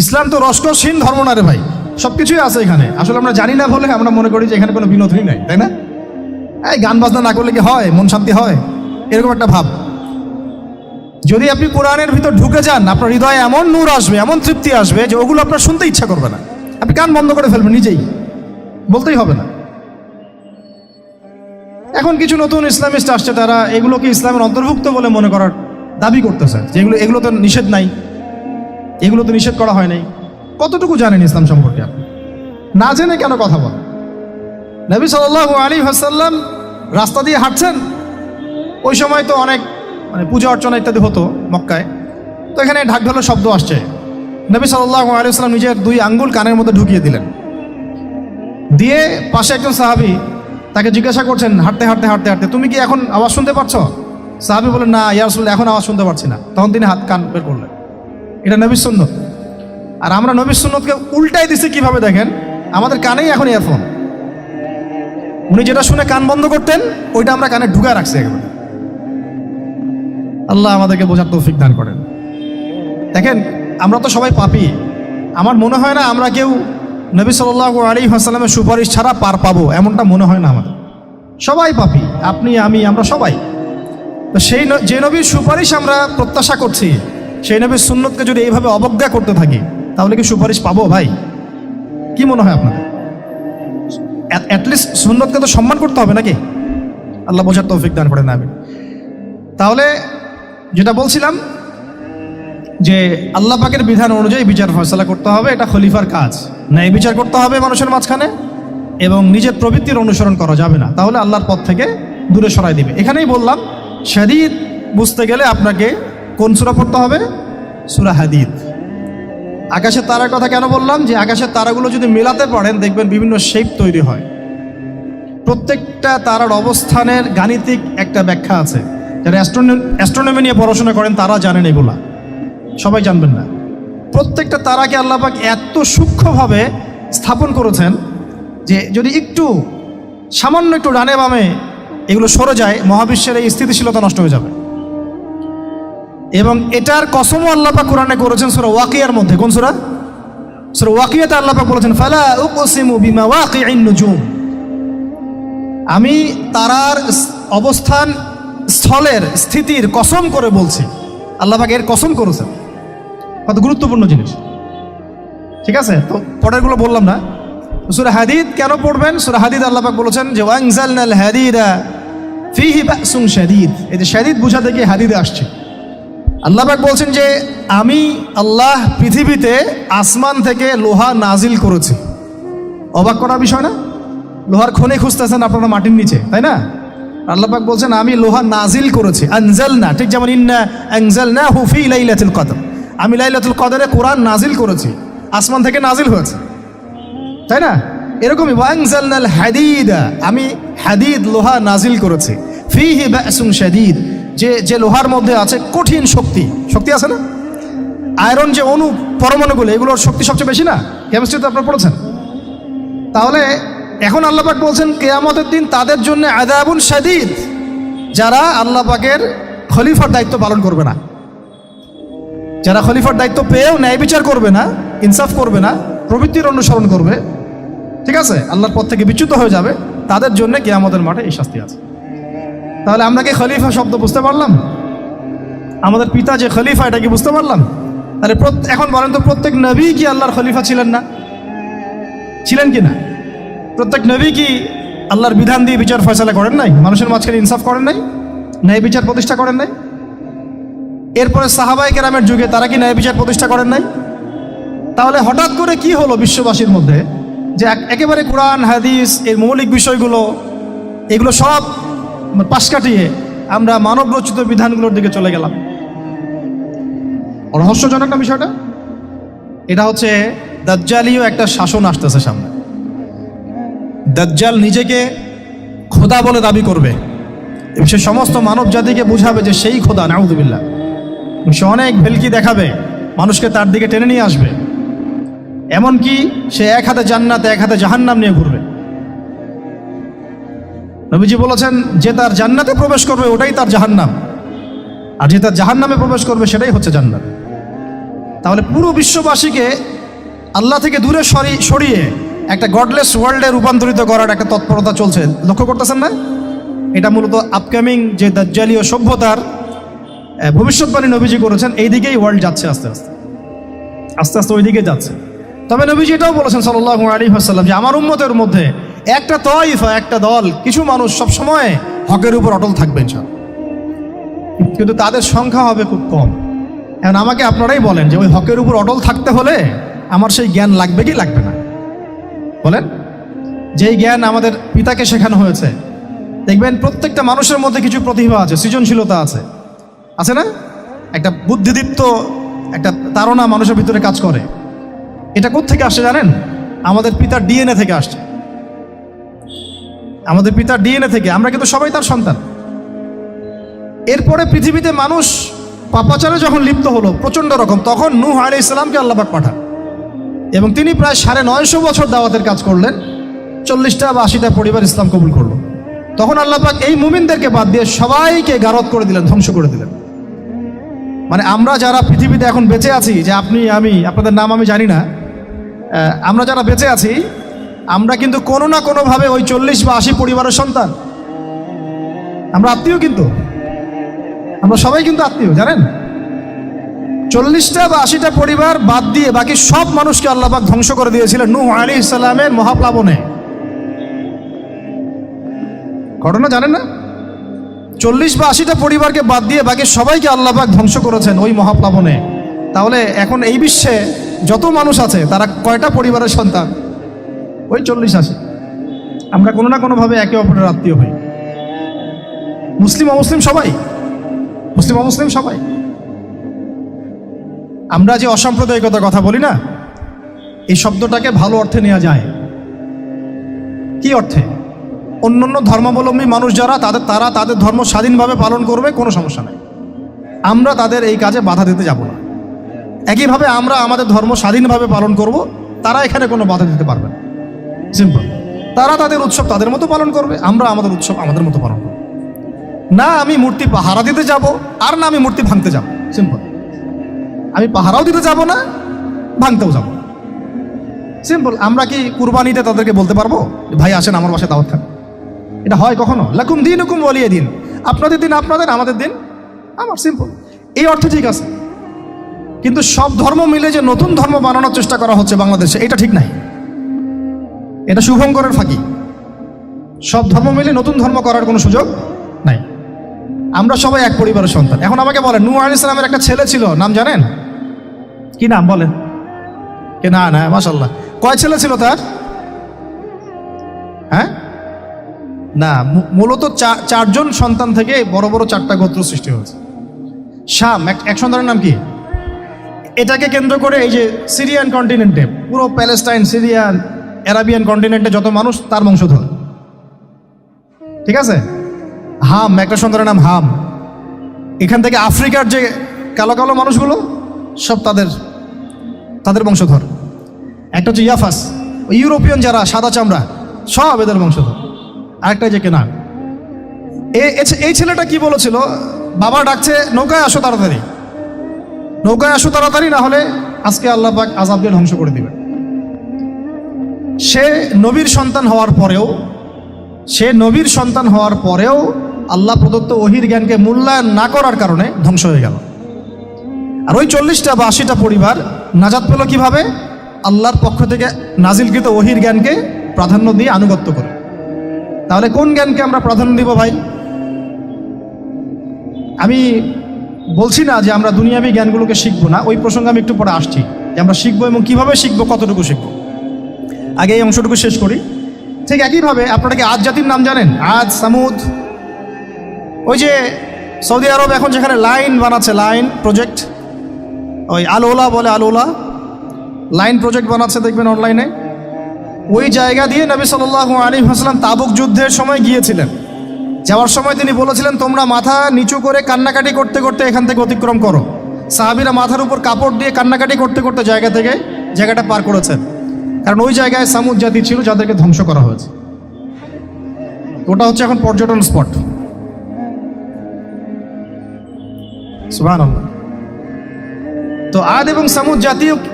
ইসলাম তো রসকসহীন ধর্ম না রে ভাই, সবকিছুই আছে এখানে। আসলে আমরা জানি না বলে আমরা মনে করি যে এখানে কোনো বিনোদনই নাই, তাই না? এই গান বাজনা না করলে কি হয়, মন শান্তি হয়, এরকম একটা ভাব। যদি আপনি কোরআনের ভিতর ঢুকে যান, আপনার হৃদয়ে এমন নূর আসবে, এমন তৃপ্তি আসবে যে ওগুলো আপনার শুনতে ইচ্ছা করবে না, আপনি কান বন্ধ করে ফেলবেন, নিজেই বলতেই হবে না। এখন কিছু নতুন ইসলামিস্ট আসছে, তারা এগুলোকে ইসলামের অন্তর্ভুক্ত বলে মনে করার দাবি করতেছে, যে এগুলো তো নিষেধ নাই, এগুলো তো নিষেধ করা হয় নাই। কতটুকু জানেন ইসলাম সম্পর্কে আপনি? না জেনে কেন কথা বলেন? নবী সাল্লাল্লাহু আলাইহি ওয়াসাল্লাম রাস্তা দিয়ে হাঁটছেন, ওই সময় তো অনেক পূজা অর্চনা ইত্যাদি হতো মক্কায়। তো এখানে ঢাক ঢোলের শব্দ আসছে। নবী সাল্লাল্লাহু আলাইহি ওয়াসাল্লাম নিজের 2 আঙ্গুল কানের মধ্যে ঢুকিয়ে দিলেন, দিয়ে পাশে একজন সাহাবী তাকে জিজ্ঞাসা করছেন হাঁটতে হাঁটতে হাঁটতে হাঁটতে, তুমি কি এখন আওয়াজ শুনতে পাচ্ছ? সাহাবী বলেন, না ইয়া রাসূলুল্লাহ, এখন আওয়াজ শুনতে পারছি না। তখন তিনি হাত কান বের করলেন। এটা নবীর সুন্নত। আর আমরা নবীর সুন্নতকে উল্টাই দিছি কিভাবে দেখেন, আমাদের কানেই এখন ইয়ারফোন। উনি যেটা শুনে কান বন্ধ করতেন ওইটা আমরা কানে ঢুকায় রাখছি একেবারে। আল্লাহ আমাদেরকে বোঝার তৌফিক দান করেন। দেখেন আমরা তো সবাই পাপী। আমার মনে হয় না আমরা কেউ নবী সাল্লাল্লাহু আলাইহি ওয়াসাল্লামের সুপারিশ ছাড়া পার পাবো, এমনটা মনে হয় না আমাদের। সবাই পাপী, আপনি আমি আমরা সবাই। তো যে নবীর সুপারিশ আমরা প্রত্যাশা করছি, সেই নবীর সুন্নতকে যদি এইভাবে অবজ্ঞা করতে থাকি তাহলে কি সুপারিশ পাবো ভাই? কি মনে হয় আপনাদের? অ্যাটলিস্ট সুন্নতকে তো সম্মান করতে হবে নাকি? আল্লাহ বোঝার তৌফিক দান করেন, আমিন। তাহলে যেটা বলছিলাম যে আল্লাহ পাকের বিধান অনুযায়ী বিচার ফয়সালা করতে হবে, এটা খলিফার কাজ। ন্যায় বিচার করতে হবে মানুষের মাঝখানে, এবং নিজের প্রবৃত্তির অনুসরণ করা যাবে না, তাহলে আল্লাহর পথ থেকে দূরে সরাই দিবে। এখানেই বললাম শাদীদ বুঝতে গেলে আপনাকে কোন সূরা পড়তে হবে? সূরা হাদীদ। আকাশের তারার কথা কেন বললাম? যে আকাশের তারাগুলো যদি মেলাতে পারেন দেখবেন বিভিন্ন শেপ তৈরি হয়। প্রত্যেকটা তারার অবস্থানের গাণিতিক একটা ব্যাখ্যা আছে। যারা অ্যাস্ট্রোনমি নিয়ে পড়াশোনা করেন তারা জানেন, এগুলা সবাই জানবেন না। প্রত্যেকটা তারাকে আল্লাহ পাক এত সূক্ষ্মভাবে স্থাপন করেছেন যে যদি একটু সামান্য একটু ডানে বামে এগুলো সরে যায়, মহাবিশ্বের এই স্থিতিশীলতা নষ্ট হয়ে যাবে। এবং এটার কসমও আল্লাহ পাক কোরআনে করেছেন সূরা ওয়াকিয়ার মধ্যে। কোন সূরা? সূরা ওয়াকিয়াতে আল্লাহ পাক বলেছেন, ফালা উকসিমু বিমাওয়াকিইন নুজুম, আমি তারার অবস্থান স্থলের স্থিতির কসম করে বলছি। আল্লাহ পাক এর কসম করেছেন। কত গুরুত্বপূর্ণ জিনিস, ঠিক আছে? তো পরেরগুলো বললাম না। সূরা হাদীদ কেন পড়বেন? সূরা হাদীদ আল্লাহ পাক বলেছেন যে ওয়ানজালনাল হাদীদা ফীহি বাসুন শাদীদ। এই যে শাদীদ বোঝাতে গিয়ে হাদীদে আসছে। আল্লাহ পাক বলছেন যে আমি আল্লাহ পৃথিবীতে আসমান থেকে লোহা নাজিল করেছি। অবাক করার বিষয় না? লোহার খনি খুঁজতেছেন আপনারা মাটির নিচে, তাই না? আল্লাহ পাক বলছেন আমি লোহা নাজিল করেছি। আনজালনা, ঠিক যেমন ইন্না আনজালনাহু ফী লাইলাতুল কদর, আমি লাইলাতুল কদরে কোরআন নাজিল করেছি, আসমান থেকে নাজিল হয়েছে, তাই না? এরকমই ওয়ানজালনাল হাদীদা, আমি হাদীদ লোহা নাজিল করেছি। ফীহি বাসুন শাদীদ, যে লোহার মধ্যে আছে কঠিন শক্তি আছে না? আয়রন যে অণু পরমাণুগুলো, এগুলোর শক্তি সবচেয়ে বেশি না? কেমিস্ট্রিতে আপনারা পড়েছেন। তাহলে এখন আল্লাহ পাক বলছেন কিয়ামতের দিন তাদের জন্য আযাবুন শাদীদ, যারা আল্লাহ পাকের খলিফার দায়িত্ব পালন করবে না। যারা খলিফার দায়িত্ব পেয়েও ন্যায় বিচার করবে না, ইনসাফ করবে না, প্রবৃত্তির অনুসরণ করবে, ঠিক আছে, আল্লাহর পথ থেকে বিচ্যুত হয়ে যাবে, তাদের জন্য কিয়ামতের মাঠে এই শাস্তি আছে। তাহলে আমরা কি খলিফা শব্দ বুঝতে পারলাম? আমাদের পিতা যে খলিফা, এটা কি বুঝতে পারলাম? তাহলে এখন বলেন তো, প্রত্যেক নবী কি আল্লাহর খলিফা ছিলেন না? ছিলেন কি না? প্রত্যেক নবী কি আল্লাহর বিধান দিয়ে বিচার ফয়সালা করেন নাই? মানুষের মাঝখানে ইনসাফ করেন নাই? ন্যায় বিচার প্রতিষ্ঠা করেন নাই? এরপরে সাহাবায়ে কেরামের যুগে তারা কি ন্যায় বিচার প্রতিষ্ঠা করেন নাই? তাহলে হঠাৎ করে কি হলো বিশ্ববাসীর মধ্যে যে একেবারে কোরআন হাদিস এর মৌলিক বিষয়গুলো এগুলো সব পাশ কাটিয়ে আমরা মানব রচিত বিধানগুলোর দিকে চলে গেলাম? রহস্যজনক না বিষয়টা? এটা হচ্ছে দাজ্জালীয় একটা শাসন আসতেছে সামনে। দাজ্জাল নিজেকে খোদা বলে দাবি করবে, সে সমস্ত মানব জাতিকে বুঝাবে যে সেই খোদা, নাউযুবিল্লাহ। সে অনেক ভেলকি দেখাবে, মানুষকে তার দিকে টেনে নিয়ে আসবে। এমনকি সে এক হাতে জান্নাত এক হাতে জাহান্নাম নিয়ে ঘুরবে। নবীজি বলেছেন, যে তার জান্নাতে প্রবেশ করবে ওটাই তার জাহান্নাম, আর যে তার জাহান্নামে প্রবেশ করবে সেটাই হচ্ছে জান্নাত। তাহলে পুরো বিশ্ববাসীকে আল্লাহ থেকে দূরে সরিয়ে একটা গডলেস ওয়ার্ল্ডে রূপান্তরিত করার একটা তৎপরতা চলছে, লক্ষ্য করতেছেন না? এটা মূলত আপকামিং যে দাজ্জালীয় সভ্যতার ভবিষ্যৎবাণী নবীজি করেছেন, এই দিকেই ওয়ার্ল্ড যাচ্ছে আস্তে আস্তে আস্তে আস্তে ওই দিকে যাচ্ছে। তবে নবীজি এটাও বলেছেন সাল্লাল্লাহু আলাইহি ওয়াসাল্লাম যে আমার উম্মতের মধ্যে একটা তয়ফা, একটা দল, কিছু মানুষ সবসময় হকের উপর অটল থাকবেন, কিন্তু তাদের সংখ্যা হবে খুব কম। এখন আমাকে আপনারাই বলেন যে ওই হকের উপর অটল থাকতে হলে আমার সেই জ্ঞান লাগবে কি লাগবে না? বলেন। যেই জ্ঞান আমাদের পিতাকে শেখানো হয়েছে, দেখবেন প্রত্যেকটা মানুষের মধ্যে কিছু প্রতিভা আছে, সৃজনশীলতা আছে, আছে না? একটা বুদ্ধিদীপ্ত একটা তাড়না মানুষের ভিতরে কাজ করে। এটা কোত্থেকে আসছে জানেন? আমাদের পিতার ডিএনএ থেকে আসছে। আমাদের পিতার ডিএনএ থেকে, আমরা কিন্তু সবাই তার সন্তান। এরপরে পৃথিবীতে মানুষ পাপাচারে যখন লিপ্ত হলো প্রচণ্ড রকম, তখন নূহ আলাইহিস সালামকে আল্লাহ পাক পাঠান এবং তিনি প্রায় 950 বছর দাওয়াতের কাজ করলেন। 40টা বা 80টা পরিবার ইসলাম কবুল করলো। তখন আল্লাহ পাক এই মুমিনদেরকে বাদ দিয়ে সবাইকে গারদ করে দিলেন, ধ্বংস করে দিলেন। মানে আমরা যারা পৃথিবীতে এখন বেঁচে আছি, যে আপনি আমি, আপনাদের নাম আমি জানি না, আমরা যারা বেঁচে আছি, আমরা কিন্তু কোনো না কোনোভাবে ওই 40 বা 80 পরিবারের সন্তান। আমরা আত্মীয়, কিন্তু আমরা সবাই কিন্তু আত্মীয়, জানেন? 40টা বা 80টা পরিবার বাদ দিয়ে বাকি সব মানুষকে আল্লাহ পাক ধ্বংস করে দিয়েছিলেন নূহ আলাইহিস সালামের মহাপ্লাবনে। ঘটনা জানেন না? 40 বা 80টা পরিবারকে বাদ দিয়ে বাকি সবাইকে আল্লাহ পাক ধ্বংস করেছেন ওই মহাপ্লাবনে। তাহলে এখন এই বিশ্বে যত মানুষ আছে তারা কয়টা পরিবারের সন্তান? ওই 40-80। আমরা কোনো না কোনোভাবে একে অপরের আত্মীয় হই। মুসলিম অমুসলিম সবাই, মুসলিম অমুসলিম সবাই। আমরা যে অসাম্প্রদায়িকতার কথা বলি না, এই শব্দটাকে ভালো অর্থে নেওয়া যায়। কি অর্থে? অন্যান্য ধর্মাবলম্বী মানুষ যারা, তারা তাদের ধর্ম স্বাধীনভাবে পালন করবে, কোনো সমস্যা নেই। আমরা তাদের এই কাজে বাধা দিতে যাব না। একইভাবে আমরা আমাদের ধর্ম স্বাধীনভাবে পালন করব, তারা এখানে কোনো বাধা দিতে পারবে না। সিম্পল। তারা তাদের উৎসব তাদের মতো পালন করবে, আমরা আমাদের উৎসব আমাদের মতো পালন করব। না আমি মূর্তি পাহারা দিতে যাব, আর না আমি মূর্তি ভাঙতে যাব। সিম্পল। আমি পাহারাও দিতে যাব না, ভাঙতেও যাব। সিম্পল। আমরা কি কুরবানিতে তাদেরকে বলতে পারবো ভাই আসেন আমার বাসায় দাওয়াত খান? এটা হয় কখনো? লাকুম দীনুকুম ওয়ালিয়া দিন। আপনাদের দিন আপনাদের, আমাদের দিন আমার। সিম্পল। এই অর্থে ঠিক আছে, কিন্তু সব ধর্ম মিলে যে নতুন ধর্ম বানানোর চেষ্টা করা হচ্ছে বাংলাদেশে, এটা ঠিক নাই। এটা শুভঙ্করের ফাঁকি। সব ধর্ম মিলে নতুন ধর্ম করার কোনো সুযোগ নাই। আমরা সবাই এক পরিবারের সন্তান। এখন আমাকে বলেন, নূহ আলাইহিস সালামের একটা ছেলে ছিল, নাম জানেন? কি নাম বলেন? কে? না না, মাশাআল্লাহ। কয় ছেলে ছিল তার? হ্যাঁ, না, মূলত 4জন সন্তান থেকে বড় বড় 4টা গোত্র সৃষ্টি হয়েছে। শাম এক সন্তানের নাম কি? এটাকে কেন্দ্র করে এই যে সিরিয়ান কন্টিনেন্টে, পুরো প্যালেস্টাইন, সিরিয়ান, অ্যারাবিয়ান কন্টিনেন্টে যত মানুষ, তার বংশধর। ঠিক আছে? হাম, একটা সন্তানের নাম হাম। এখান থেকে আফ্রিকার যে কালো কালো মানুষগুলো সব তাদের বংশধর। একটা হচ্ছে ইয়াফাস, ইউরোপিয়ান যারা সাদা চামড়া, সব এদের বংশধর। আরেকটা যে কেনান। এই ছেলেটা কি বলেছিল? বাবা ডাকছে, নৌকায় আসো তাড়াতাড়ি। নৌকায় আসো তাড়াতাড়ি, না হলে আজকে আল্লাহ পাক আযাব দিয়ে ধ্বংস করে দিবেন। সে নবীর সন্তান হওয়ার পরেও আল্লাহ প্রদত্ত ওহির জ্ঞানকে মূল্যায়ন না করার কারণে ধ্বংস হয়ে গেল। আর ওই 40টা বা 80টা পরিবার নাজাত পেল কিভাবে? আল্লাহর পক্ষ থেকে নাজিলকৃত ওহির জ্ঞানকে প্রাধান্য দিয়ে আনুগত্য করে। তাহলে কোন জ্ঞানকে আমরা প্রাধান্য দিব ভাই? আমি বলছি না যে আমরা দুনিয়াবী জ্ঞানগুলোকে শিখবো না, ওই প্রসঙ্গে আমি একটু পরে আসছি যে আমরা শিখবো এবং কিভাবে শিখবো, কতটুকু শিখবো। আগে এই অংশটুকু শেষ করি। ঠিক একইভাবে আপনারা কি আদ জাতির নাম জানেন? আদ, সামুদ। ওই যে সৌদি আরব এখন যেখানে লাইন বানাচ্ছে, লাইন প্রজেক্ট, ওই আল-ওলা বলে, আল-ওলা লাইন প্রজেক্ট বানাচ্ছে, দেখবেন অনলাইনে। ওই জায়গা দিয়ে নবী সাল্লাল্লাহু আলাইহি ওয়াসাল্লাম তাবুক যুদ্ধের সময় গিয়েছিলেন। যাওয়ার সময় তিনি বলেছিলেন, তোমরা মাথা নিচু করে কান্নাকাটি করতে করতে এখান থেকে অতিক্রম করো। সাহাবীরা মাথার উপর কাপড় দিয়ে কান্নাকাটি করতে করতে জায়গাটা পার করেছেন, কারণ ওই জায়গায় সামুদ জাতি ছিল যাদেরকে ধ্বংস করা হয়েছে। ওটা হচ্ছে এখন পর্যটন স্পট। সুবহানাল্লাহ। তো আদ এবং সামুদ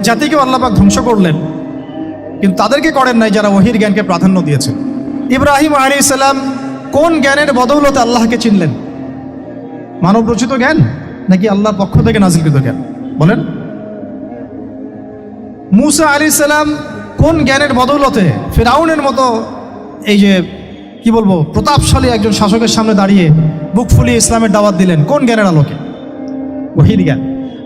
জাতিকেও আল্লাহ পাক ধ্বংস করলেন, কিন্তু তাদেরকে করেন নাই যারা ওহির জ্ঞানকে প্রাধান্য দিয়েছেন। ইব্রাহিম আলাইহিস সালাম কোন জ্ঞানের বদৌলতে আল্লাহকে চিনলেন? মানব রচিত জ্ঞান নাকি আল্লাহর পক্ষ থেকে নাজিলকৃত জ্ঞান? বলেন। মূসা আলাইহিস সালাম কোন জ্ঞানের বদৌলতে ফিরআউনের মতো এই যে কি বলবো প্রতাপশালী একজন শাসকের সামনে দাঁড়িয়ে বুক ফুলিয়ে ইসলামের দাওয়াত দিলেন? কোন জ্ঞানের আলোকে? ওহির জ্ঞান।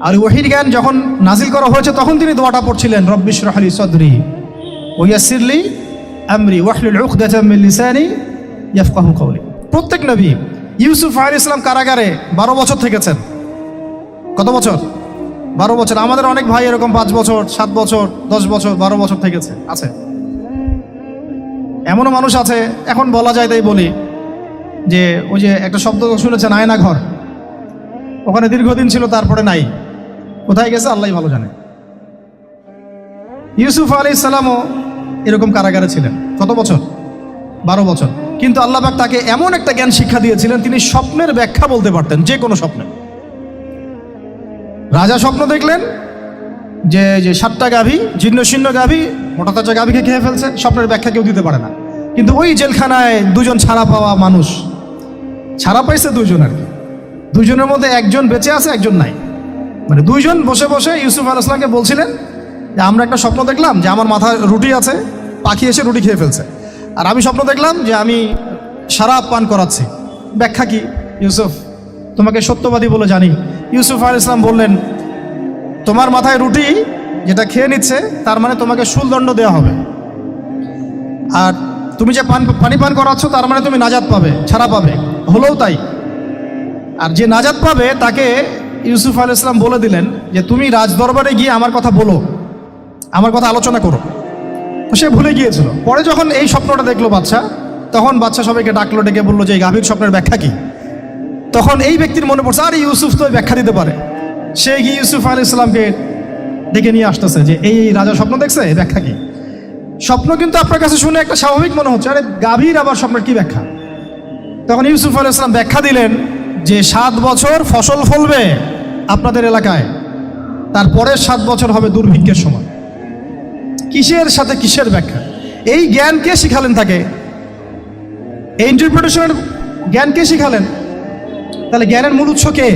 আর ওহির জ্ঞান যখন নাজিল করা হয়েছে তখন তিনি দোয়াটা পড়ছিলেন, রব্বি ইশরাহ লি সাদরি ওয়া ইয়াসসির লি আমরি ওয়াহলুল উকদাতাম মিন লিসানি ইয়াফকাহু কওলি। প্রত্যেক নবী, ইউসুফ আলাইহিস সালাম কারাগারে 12 বছর থেকেছেন। কত বছর? 12 বছর। আমাদের অনেক ভাই এরকম 5 বছর, 7 বছর, 10 বছর, 12 বছর থেকেছে, আছে। এমনও মানুষ আছে, এখন বলা যায় তাই বলি, যে ওই যে একটা শব্দ শুনেছেন আয়না ঘর, ওখানে দীর্ঘদিন ছিল, তারপরে নাই। কোথায় গেছে আল্লাহই ভালো জানে। ইউসুফ আলাইহিস সালামও এরকম কারাগারে ছিলেন। কত বছর? 12 বছর। কিন্তু আল্লাহ পাক তাকে এমন একটা জ্ঞান শিক্ষা দিয়েছিলেন, তিনি স্বপ্নের ব্যাখ্যা বলতে পারতেন, যে কোনো স্বপ্নে। রাজা স্বপ্ন দেখলেন যে 7টা গাভী, জীর্ণ শীর্ণ গাভী মোটা তাজা গাভীকে খেয়ে ফেলছে, স্বপ্নের ব্যাখ্যা কেউ দিতে পারে না। কিন্তু ওই জেলখানায় 2 জন ছাড়া পাওয়া মানুষ, ছাড়া পাইছে 2 জন আর কি, 2 জনের মধ্যে একজন বেঁচে আছে, একজন নাই। মানে 2 জন বসে বসে ইউসুফ আলাইহিস সালামকে বলছিলেন যে আমরা একটা স্বপ্ন দেখলাম যে আমার মাথায় রুটি আছে, পাখি এসে রুটি খেয়ে ফেলছে। আর আমি স্বপ্ন দেখলাম যে আমি শরাব পান করাচ্ছি, ব্যাখ্যা কি ইউসুফ? তোমাকে সত্যবাদী বলে জানি। ইউসুফ আলাইহিস সালাম বললেন, তোমার মাথায় রুটি যেটা খেয়ে নিচ্ছে তার মানে তোমাকে শুলদণ্ড দেওয়া হবে, আর তুমি যে পানি পান করাচ্ছ তার মানে তুমি নাজাত পাবে, ছাড়া পাবে। হলেও তাই। আর যে নাজাত পাবে তাকে ইউসুফ আলাইহিস সালাম বলে দিলেন যে তুমি রাজদরবারে গিয়ে আমার কথা বলো, আমার কথা আলোচনা করো। তো সে ভুলে গিয়েছিল। পরে যখন এই স্বপ্নটা দেখলো বাদশা, তখন বাদশা সবাইকে ডাকলো, ডেকে বললো যে এই গাভীর স্বপ্নের ব্যাখ্যা কি? তখন এই ব্যক্তির মনে পড়ছে, আর ইউসুফ তো ব্যাখ্যা দিতে পারে। সে গিয়ে ইউসুফ আলাইহিস সালামকে ডেকে নিয়ে আসতেছে যে এই রাজা স্বপ্ন দেখছে, ব্যাখ্যা কি? স্বপ্ন কিন্তু আপনার কাছে শুনে একটা স্বাভাবিক মনে হচ্ছে, আরে গাভীর আবার স্বপ্নের কি ব্যাখ্যা? তখন ইউসুফ আলাইহিস সালাম ব্যাখ্যা দিলেন যে 7 বছর ফসল ফলবে আপনাদের এলাকায়, তারপরের 7 বছর হবে দুর্ভিক্ষের সময়। কিসের সাথে কিসের ব্যাখ্যা? এই জ্ঞান কে শিখালেন তাকে? এই ইন্টারপ্রিটেশনের জ্ঞান কে শিখালেন? তাহলে জ্ঞানের মূল উৎস কে?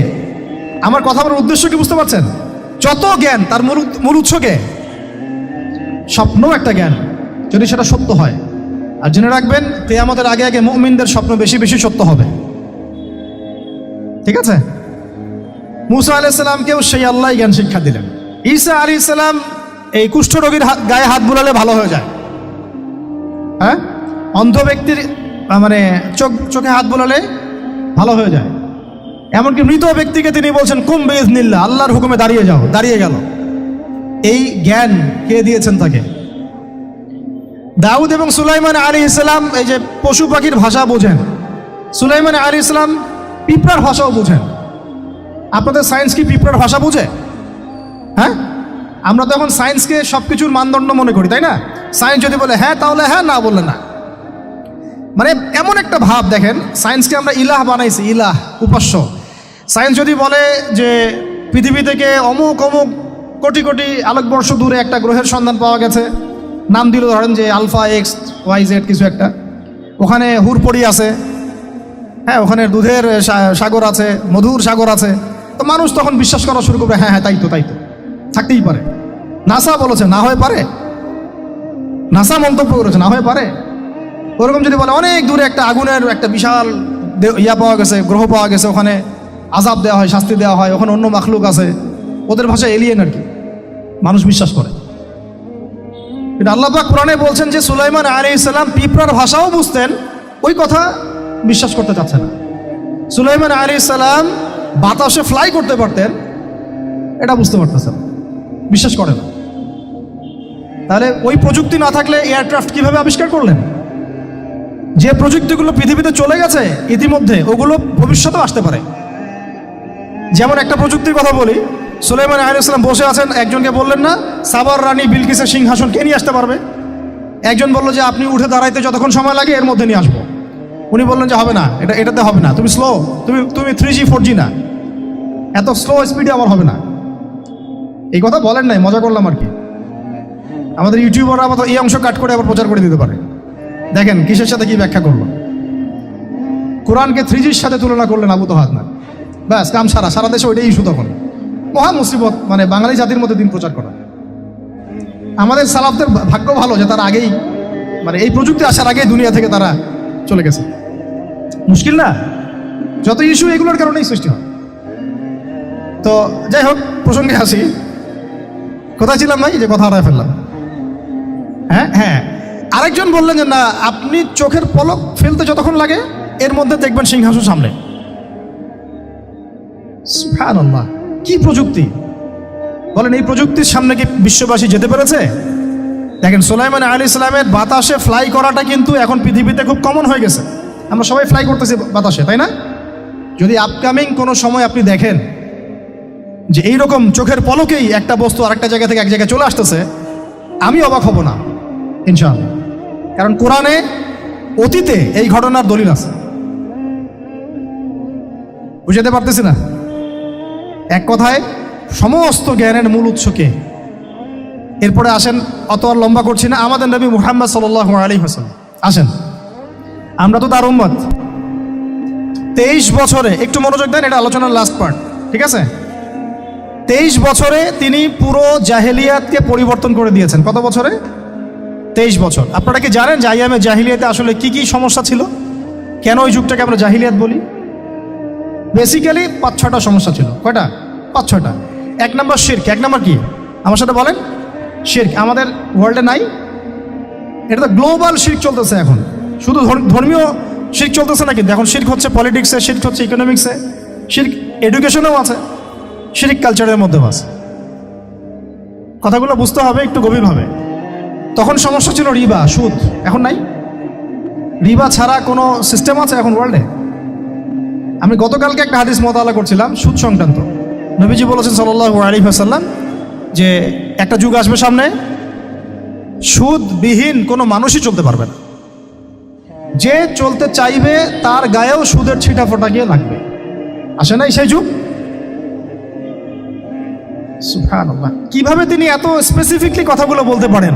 আমার কথা বলার উদ্দেশ্য কি বুঝতে পারছেন? যত জ্ঞান তার মূল উৎস কে? স্বপ্ন একটা জ্ঞান, যদি সেটা সত্য হয়। আর জেনে রাখবেন, কিয়ামতের আগে আগে মুমিনদের স্বপ্ন বেশি বেশি সত্য হবে। ঠিক আছে? মূসা আলাইহিস সালামকেও সেই আল্লাহ জ্ঞান শিক্ষা দিলেন। ঈসা আলাইহিস সালাম এই কুষ্ঠরোগীর গায়ে হাত বুলালে ভালো হয়ে যায়। হ্যাঁ, অন্ধ ব্যক্তির মানে চোখে হাত বুলালে ভালো হয়ে যায়। এমনকি মৃত ব্যক্তিকে তিনি বলছেন কুম বিইজনিল্লাহ, আল্লাহর হুকুমে দাঁড়িয়ে যাও, দাঁড়িয়ে গেল। এই জ্ঞান কে দিয়েছেন তাকে? দাউদ এবং সুলাইমান আলাইহিস সালাম এই যে পশু পাখির ভাষা বোঝেন, সুলাইমান আলাইহিস সালাম পিঁপড়ার ভাষাও বোঝেন। আপনাদের সায়েন্স কি পিঁপড়ার ভাষা বুঝে? হ্যাঁ, আমরা তো এখন সায়েন্সকে সব কিছুর মানদণ্ড মনে করি, তাই না? সায়েন্স যদি বলে হ্যাঁ তাহলে হ্যাঁ, না বললে না। মানে এমন একটা ভাব, দেখেন সায়েন্সকে আমরা ইলাহ বানাইছি, ইলাহ, উপাস্য। সায়েন্স যদি বলে যে পৃথিবী থেকে অমুক অমুক কোটি কোটি আলোকবর্ষ দূরে একটা গ্রহের সন্ধান পাওয়া গেছে, নাম দিল ধরেন যে আলফা এক্স ওয়াই জেড কিছু একটা, ওখানে হুরপড়ি আছে, হ্যাঁ ওখানে দুধের সাগর আছে, মধুর সাগর আছে। তো মানুষ তখন বিশ্বাস করা শুরু করবে, হ্যাঁ হ্যাঁ তাই তো থাকতেই পারে। নাসা বলেছে না হয়ে পারে, নাসা মন্তব্য করেছে না হয়ে পারে। ওরকম যদি বলে অনেক দূরে একটা আগুনের একটা বিশাল ইয়া পাওয়া গেছে, গ্রহ পাওয়া গেছে, ওখানে আযাব দেওয়া হয়, শাস্তি দেওয়া হয়, ওখানে অন্য মাখলুক আছে, ওদের ভাষায় এলিয়েন আর কি, মানুষ বিশ্বাস করে। কিন্তু আল্লাহ পাক কোরআনে বলছেন যে সুলাইমান আলাইহিস সালাম পিঁপড়ার ভাষাও বুঝতেন, ওই কথা বিশ্বাস করতে চাচ্ছে না। সুলাইমান আলাইহিস সালাম বাতাসে ফ্লাই করতে পারতেন, এটা বুঝতে পারতেছেন, বিশ্বাস করে না। তাহলে ওই প্রযুক্তি না থাকলে এয়ারক্রাফট কিভাবে আবিষ্কার করলেন? যে প্রযুক্তিগুলো পৃথিবীতে চলে গেছে ইতিমধ্যে, ওগুলো ভবিষ্যতেও আসতে পারে। যেমন একটা প্রযুক্তির কথা বলি, সুলাইমান আলাইহিস সালাম বসে আছেন, একজনকে বললেন না সাবার রানী বিলকিসের সিংহাসন কে নিয়ে আসতে পারবে? একজন বলল যে আপনি উঠে দাঁড়াইতে যতক্ষণ সময় লাগে এর মধ্যে নিয়ে আসবো। উনি বললেন যে হবে না, এটাতে হবে না, তুমি স্লো, তুমি 3G 4G না, এত স্লো স্পিডে আমার হবে না। এই কথা বলেন নাই, মজা করলাম আর কি। আমাদের ইউটিউবাররা আবার এই অংশ কাট করে আবার প্রচার করে দিতে পারে। দেখেন কিসের সাথে কি ব্যাখ্যা করলো, কোরআনকে 3Gর সাথে তুলনা করলেন আবু তো হাত না, ব্যাস কাম সারা দেশে ওইটাই ইস্যু। তখন মহা মুসিবত, মানে বাঙালি জাতির মধ্যে দিন প্রচার করা। আমাদের সালাফদের ভাগ্য ভালো যে তারা আগেই, মানে এই প্রযুক্তি আসার আগেই দুনিয়া থেকে তারা চলে গেছে। মুশকিল না, যত ইস্যু এগুলোর কারণেই সৃষ্টি হয়। তো যাই হোক, প্রসঙ্গে আসি, কোথায় ছিলাম ভাই, যে কথা হারায় ফেললাম। হ্যাঁ আরেকজন বললেন যে না, আপনি চোখের পলক ফেলতে যতক্ষণ লাগে এর মধ্যে দেখবেন সিংহাসন সামনে। সুবহানাল্লাহ, কি প্রযুক্তি বলেন! এই প্রযুক্তির সামনে কি বিশ্ববাসী যেতে পেরেছে? দেখেন সুলাইমান আলাইহিস সালামের বাতাসে ফ্লাই করাটা কিন্তু এখন পৃথিবীতে খুব কমন হয়ে গেছে। আমরা সবাই ফ্লাই করতেছি বাতাসে, তাই না? যদি আপকামিং কোনো সময় আপনি দেখেন যে এইরকম চোখের পলকেই একটা বস্তু আরেকটা জায়গা থেকে এক জায়গায় চলে আসতেছে, আমি অবাক হব না ইনশাআল্লাহ। কারণ কোরআনে অতীতে এই ঘটনার দলিল আছে। বুঝাতে পারতেছি না? এক কথায় সমস্ত জ্ঞানের মূল উৎসকে। এরপরে আসেন, অত আর লম্বা করছি না, আমাদের নবী মুহাম্মদ সাল্লাল্লাহু আলাইহি ওয়াসাল্লাম আসেন। আমরা তো তার উম্মত। 23 বছরে, একটু মনোযোগ দেন, এটা আলোচনার লাস্ট পার্ট, ঠিক আছে? 23 বছরে তিনি পুরো জাহেলিয়াতকে পরিবর্তন করে দিয়েছেন। কত বছরে? 23 বছর। আপনারা কি জানেন যে আইয়ামে জাহিলিয়াতে আসলে কি কি সমস্যা ছিল? কেন ওই যুগটাকে আমরা জাহিলিয়াত বলি? বেসিক্যালি 5-6টা সমস্যা ছিল। কয়টা? 5-6টা। 1 নম্বর শিরক। 1 নম্বর কি? আমার সাথে বলেন। শিরক আমাদের ওয়ার্ল্ডে নাই, এটা তো গ্লোবাল শিরক চলতেছে এখন। শুধু ধর্মীয় শিরক চলতেছে না, কিন্তু এখন শিরক হচ্ছে পলিটিক্সে, শিরক হচ্ছে ইকোনমিক্সে, শিরক এডুকেশনেও আছে, শিরক কালচারের মধ্যেও আছে। কথাগুলো বুঝতে হবে একটু গভীরভাবে। তখন সমস্যা ছিল রিবা, সুদ। এখন নাই। রিবা ছাড়া কোনো সিস্টেম আছে এখন ওয়ার্ল্ডে? আমি গতকালকে একটা হাদিস মোতালা করছিলাম সুদ সংক্রান্ত। নবীজি বলেছেন সাল্লাল্লাহু আলাইহি ওয়াসাল্লাম যে একটা যুগ আসবে সামনে, সুদবিহীন কোনো মানুষই চলতে পারবে না। যে চলতে চাইবে তার গায়েও সুদের ছিটা ফোটা গিয়ে লাগবে। আসে নাই সেই যুগ? সুবহানাল্লাহ, কিভাবে তিনি এত স্পেসিফিকলি কথাগুলো বলতে পারেন?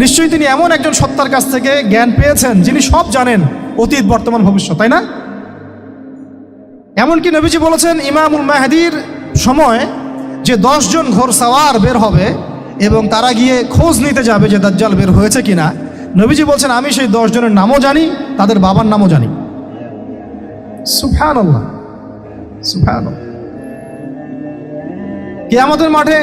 নিশ্চয়ই তিনি এমন একজন সত্তার কাছ থেকে জ্ঞান পেয়েছেন যিনি সব জানেন, অতীত বর্তমান ভবিষ্যৎ, তাই না? এমনকি নবীজি বলেছেন ইমামুল মাহদির সময় যে 10 জন ঘোড়সাওয়ার বের হবে এবং তারা গিয়ে খোঁজ নিতে যাবে যে দাজ্জাল বের হয়েছে কিনা, নবীজি বলছেন আমি সেই 10 জনের নামও জানি, তাদের বাবার নামও জানি। সুবহানাল্লাহ, সুবহানাল্লাহ। কিয়ামতের মাঠে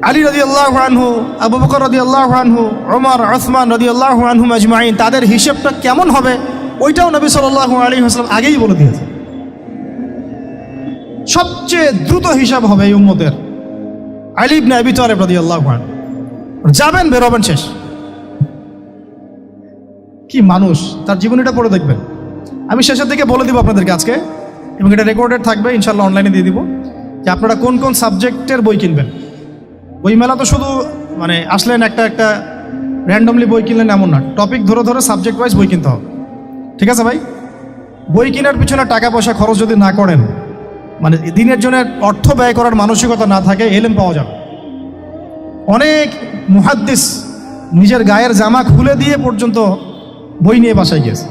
আলী রাদিয়াল্লাহু আনহু, আবু বকর রাদিয়াল্লাহু আনহু, ওমর, উসমান রাদিয়াল্লাহু আনহুম আজমাইন, তাদের হিসাবটা কেমন হবে ওইটাও নবী সাল্লাল্লাহু আলাইহি ওয়াসাল্লাম আগেই বলে দিয়েছে। সবচেয়ে দ্রুত হিসাব হবে এই উম্মতের আলী ইবনে আবি তালিব রাদিয়াল্লাহু আনহু। যাবেন, বের হবেন, শেষ। কি মানুষ, তার জীবনীটা পড়ে দেখবেন। আমি শেষের দিকে বলে দিব আপনাদেরকে আজকে, এবং এটা রেকর্ডেড থাকবে, ইনশাল্লাহ অনলাইনে দিয়ে দিব, যে আপনারা কোন কোন সাবজেক্টের বই কিনবেন। বই মেলা তো শুধু মানে আসলেন একটা একটা র্যান্ডমলি বই কিনলেন এমন না, টপিক ধরে ধরে সাবজেক্ট ওয়াইজ বই কিনতে হবে, ঠিক আছে ভাই? বই কেনার পিছনে টাকা পয়সা খরচ যদি না করেন মানে দিনের জন্য অর্থ ব্যয় করার মানসিকতা না থাকে, এলেম পাওয়া যাবে। অনেক মুহাদ্দিস নিজের গায়ের জামা খুলে দিয়ে পর্যন্ত বই নিয়ে বাসায় গিয়েছে,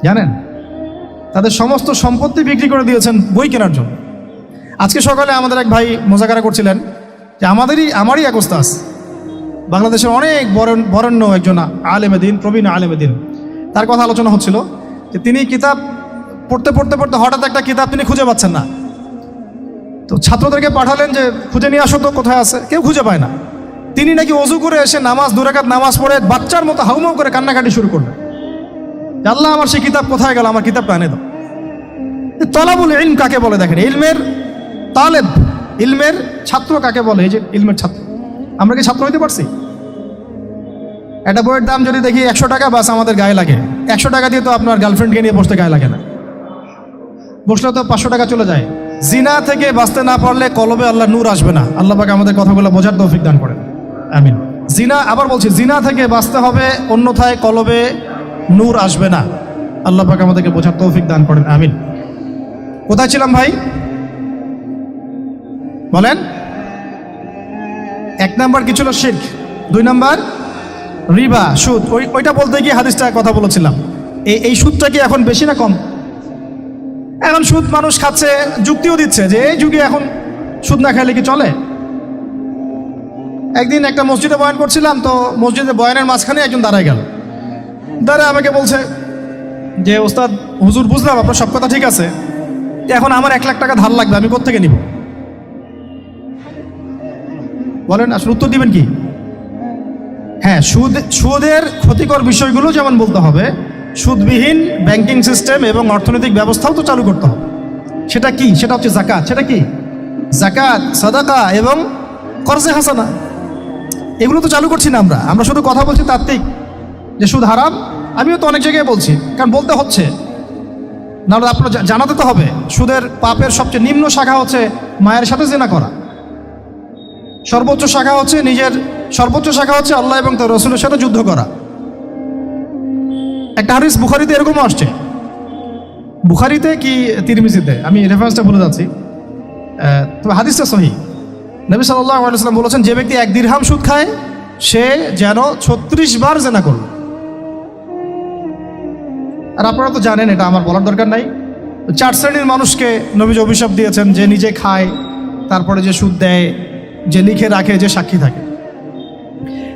জানেন? তাদের সমস্ত সম্পত্তি বিক্রি করে দিয়েছেন বই কেনার জন্য। আজকে সকালে আমাদের এক ভাই মোজাকারা করছিলেন যে আমারই এক ওস্তাদ, বাংলাদেশের অনেক বরেণ্য একজন আলেমে দ্বীন, প্রবীণ আলেমে দ্বীন, তার কথা আলোচনা হচ্ছিল যে তিনি কিতাব পড়তে পড়তে পড়তে হঠাৎ একটা কিতাব তিনি খুঁজে পাচ্ছেন না। তো ছাত্রদেরকে পাঠালেন যে খুঁজে নিয়ে আসো তো, কোথায় আছে, কেউ খুঁজে পায় না। তিনি নাকি অজু করে এসে নামাজ 2 রাকাত নামাজ পড়ে বাচ্চার মতো হাউমাউ করে কান্নাকাটি শুরু করলেন, আল্লাহ আমার সেই কিতাব কোথায় গেল, আমার কিতাবটা এনে দাও। তলাবুল ইলম কাকে বলে দেখেন, ইলমের তালেব, ইলমের ছাত্র কাকে বলে? এই যে ইলমের ছাত্র, আমরা কি ছাত্র হইতে পারছি? একটা বইয়ের দাম যদি দেখি 100 টাকা, বাস আমাদের গায়ে লাগে। 100 টাকা দিয়ে তো আপনার গার্লফ্রেন্ডকে নিয়ে বসতে গায়ে লাগে না, বসলে তো 500 টাকা চলে যায়। জিনা থেকে বাঁচতে না পারলে কলবে আল্লাহ নূর আসবে না। আল্লাহ পাক আমাদের কথাগুলো বোঝার তৌফিক দান করেন, আমিন। জিনা, আবার বলছি, জিনা থেকে বাঁচতে হবে, অন্যথায় কলবে নূর আসবে না। আল্লাহ পাক আমাদেরকে বোঝার তৌফিক দান করেন, আমিন। কোথায় ছিলাম ভাই? বলেন। 1 নাম্বার কি ছিল? শিরক। 2 নাম্বার রিবা, সুদ। ওইটা বলতে গিয়ে হাদিসটা কথা বলেছিলাম। এই সুদটা কি এখন বেশি না কম? এখন সুদ মানুষ খাচ্ছে, যুক্তিও দিচ্ছে যে এই যুগে এখন সুদ না খাইলে কি চলে। একদিন একটা মসজিদে বয়ান করছিলাম, তো মসজিদে বয়ানের মাঝখানে একজন দাঁড়ায় গেল, দাঁড়ায় আমাকে বলছে যে ওস্তাদ হুজুর, বুঝলাম আপনার সব কথা ঠিক আছে, এখন আমার 1 লাখ টাকা ধার লাগবে, আমি কোত্থেকে নিব? বলেন, আসলে উত্তর দিবেন কি? হ্যাঁ, সুদের ক্ষতিকর বিষয়গুলো যেমন বলতে হবে, সুদবিহীন ব্যাংকিং সিস্টেম এবং অর্থনৈতিক ব্যবস্থাও তো চালু করতে হবে। সেটা কি? সেটা হচ্ছে জাকাত। সেটা কি? জাকাত, সাদাকা এবং কর্জে হাসানা। এগুলো তো চালু করছি না আমরা শুধু কথা বলছি তাত্ত্বিক যে সুদ হারাম। আমিও তো অনেক জায়গায় বলছি, কারণ বলতে হচ্ছে, নাহলে আপনার জানাতে তো হবে। সুদের পাপের সবচেয়ে নিম্ন শাখা হচ্ছে মায়ের সাথে জেনা করা, সর্বোচ্চ শাখা হচ্ছে আল্লাহ এবং তার রাসূলের সাথে যুদ্ধ করা। একটা হাদিস বুখারীতে এরকমও আসছে, বুখারীতে কি তিরমিজিতে, আমি রেফারেন্সটা ভুলে যাচ্ছি, তবে হাদিসটা সহিহ। নবী সাল্লাল্লাহু আলাইহি ওয়াসাল্লাম বলেছেন, যে ব্যক্তি 1 দিরহাম সুদ খায় সে যেন 36 বার জেনা করল। আর আপনারা তো জানেন, এটা আমার বলার দরকার নাই, 4 শ্রেণীর মানুষকে নবীজি অভিশাপ দিয়েছেন, যে নিজে খায়, তারপরে যে সুদ দেয়, যে লিখে রাখে, যে সাক্ষী থাকে।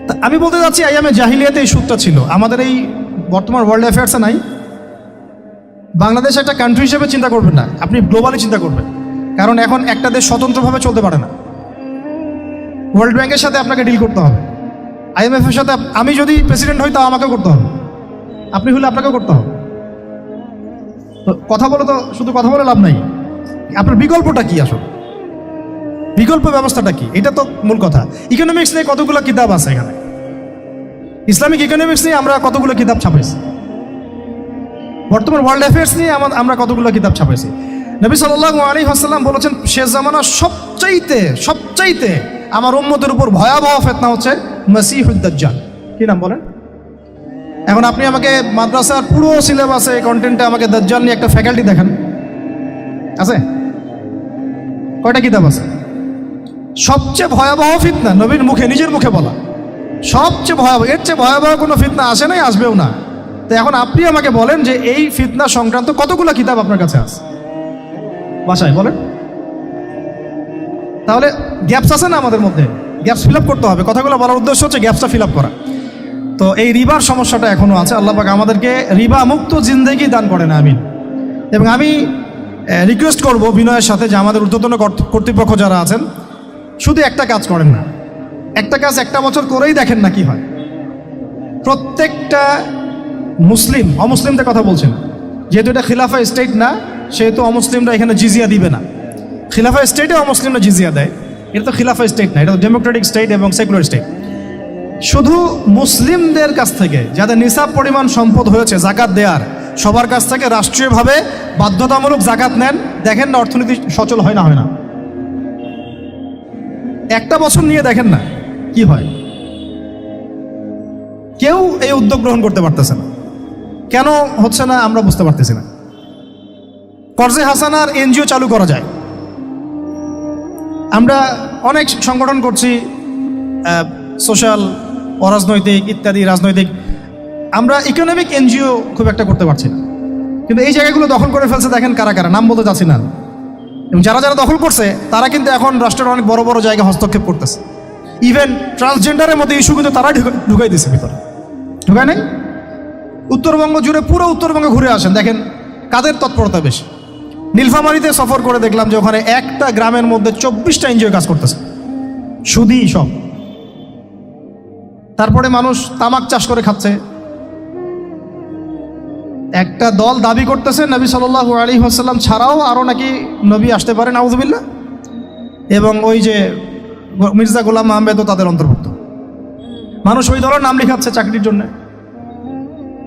তা আমি বলতে যাচ্ছি, আইয়ামে জাহিলিয়াতে এই সুদটা ছিল, আমাদের এই বর্তমান ওয়ার্ল্ড অ্যাফেয়ার্সে নাই। বাংলাদেশ একটা কান্ট্রি হিসেবে চিন্তা করবেন না, আপনি গ্লোবালি চিন্তা করবেন, কারণ এখন একটা দেশ স্বতন্ত্রভাবে চলতে পারে না। ওয়ার্ল্ড ব্যাংকের সাথে আপনাকে ডিল করতে হবে, IMF এর সাথে। আমি যদি প্রেসিডেন্ট হই তাও আমাকেও করতে হবে, আপনি হলে আপনাকেও করতে হবে। তো কথা বলে তো শুধু কথা বলে লাভ নাই, আপনার বিকল্পটা কি? আসলে বিকল্প ব্যবস্থাটা কি? এটা তো মূল কথা। ইকোনমিক্স নিয়ে কতগুলো কিতাব আছে এখানে, ইসলামিক ইকোনমিক্স নিয়ে আমরা কতগুলো কিতাব ছাপাইছি, বর্তমান ওয়ার্ল্ড অ্যাফেয়ার্স নিয়ে আমরা কতগুলো কিতাব ছাপাইছি। নবী সাল্লাল্লাহু আলাইহি ওয়াসাল্লাম বলেছেন, শেষ জামানার সবচাইতে আমার উম্মতের উপর ভয়াবহ ফিতনা হচ্ছে মসিহুদ দাজ্জাল। কি নাম বলেন? এখন আপনি আমাকে মাদ্রাসার পুরো সিলেবাসে কন্টেন্টে আমাকে দাজ্জাল নিয়ে একটা ফ্যাকাল্টি দেখান, আছে? কয়টা কিতাব আছে? সবচেয়ে ভয়াবহ ফিতনা নবীর মুখে, নিজের মুখে বলা, সবচেয়ে ভয়াবহ। এর চেয়ে ভয়াবহ কোনো ফিতনা আসে নাই, আসবেও না। তো এখন আপনি আমাকে বলেন যে এই ফিতনা সংক্রান্ত কতগুলো কিতাব আপনার কাছে আছে বাসায়, বলেন। তাহলে গ্যাপস আছে না আমাদের মধ্যে? গ্যাপস ফিল আপ করতে হবে। কথাগুলো বলার উদ্দেশ্য হচ্ছে গ্যাপসটা ফিল আপ করা। তো এই রিবার সমস্যাটা এখনও আছে। আল্লাহ পাক আমাদেরকে রিবা মুক্ত জিন্দেগি দান করেন, আমিন। এবং আমি রিকোয়েস্ট করব বিনয়ের সাথে যে আমাদের ঊর্ধ্বতন কর্তৃপক্ষ যারা আছেন, শুধু একটা কাজ করেন না, একটা কাজ 1 বছর করেই দেখেন না কি হয়। প্রত্যেকটা মুসলিম, অমুসলিমদের কথা বলছেন, যেহেতু এটা খিলাফা স্টেট না, সেহেতু অমুসলিমরা এখানে জিজিয়া দিবে না। খিলাফা স্টেটে অমুসলিমরা জিজিয়া দেয়, এটা তো খিলাফা স্টেট না, এটা তো ডেমোক্রেটিক স্টেট এবং সেকুলার স্টেট। শুধু মুসলিমদের কাছ থেকে যাদের নিসাব পরিমাণ সম্পদ হয়েছে জাকাত দেওয়ার, সবার কাছ থেকে রাষ্ট্রীয়ভাবে বাধ্যতামূলক জাকাত নেন, দেখেন না অর্থনীতি সচল হয় না। 1 বছর নিয়ে দেখেন না কি হয়। কেউ এই উদ্যোগ গ্রহণ করতে পারতেছে না। কেন হচ্ছে না আমরা বুঝতে পারতেছি না। কর্জে হাসানার এনজিও চালু করা যায়। আমরা অনেক সংগঠন করছি, সোশ্যাল, অরাজনৈতিক ইত্যাদি রাজনৈতিক, আমরা ইকোনমিক এনজিও খুব একটা করতে পারছি না। কিন্তু এই জায়গাগুলো দখল করে ফেলছে, দেখেন কারা কারা, নাম বলতে যাচ্ছি না। এবং যারা যারা দখল করছে তারা কিন্তু এখন রাষ্ট্রের অনেক বড় বড় জায়গায় হস্তক্ষেপ করতেছে। ইভেন ট্রান্সজেন্ডারের মধ্যে ইস্যু কিন্তু তারা ঢুকাই দিচ্ছে ভিতরে, ঢুকায় নেই? উত্তরবঙ্গ জুড়ে, পুরো উত্তরবঙ্গে ঘুরে আসেন, দেখেন কাদের তৎপরতা বেশি। নীলফামারীতে সফর করে দেখলাম যে ওখানে একটা গ্রামের মধ্যে 24টা এনজিও কাজ করতেছে, শুধুই সব। তারপরে মানুষ তামাক চাষ করে খাচ্ছে। একটা দল দাবি করতেছে নবী সাল্লাল্লাহু আলাইহি ওয়াসাল্লাম ছাড়াও আরও নাকি নবী আসতে পারে, নাউযুবিল্লাহ। এবং ওই যে মির্জা গোলাম আহমেদও তাদের অন্তর্ভুক্ত। মানুষ ওই দলের নাম লেখাচ্ছে চাকরির জন্য,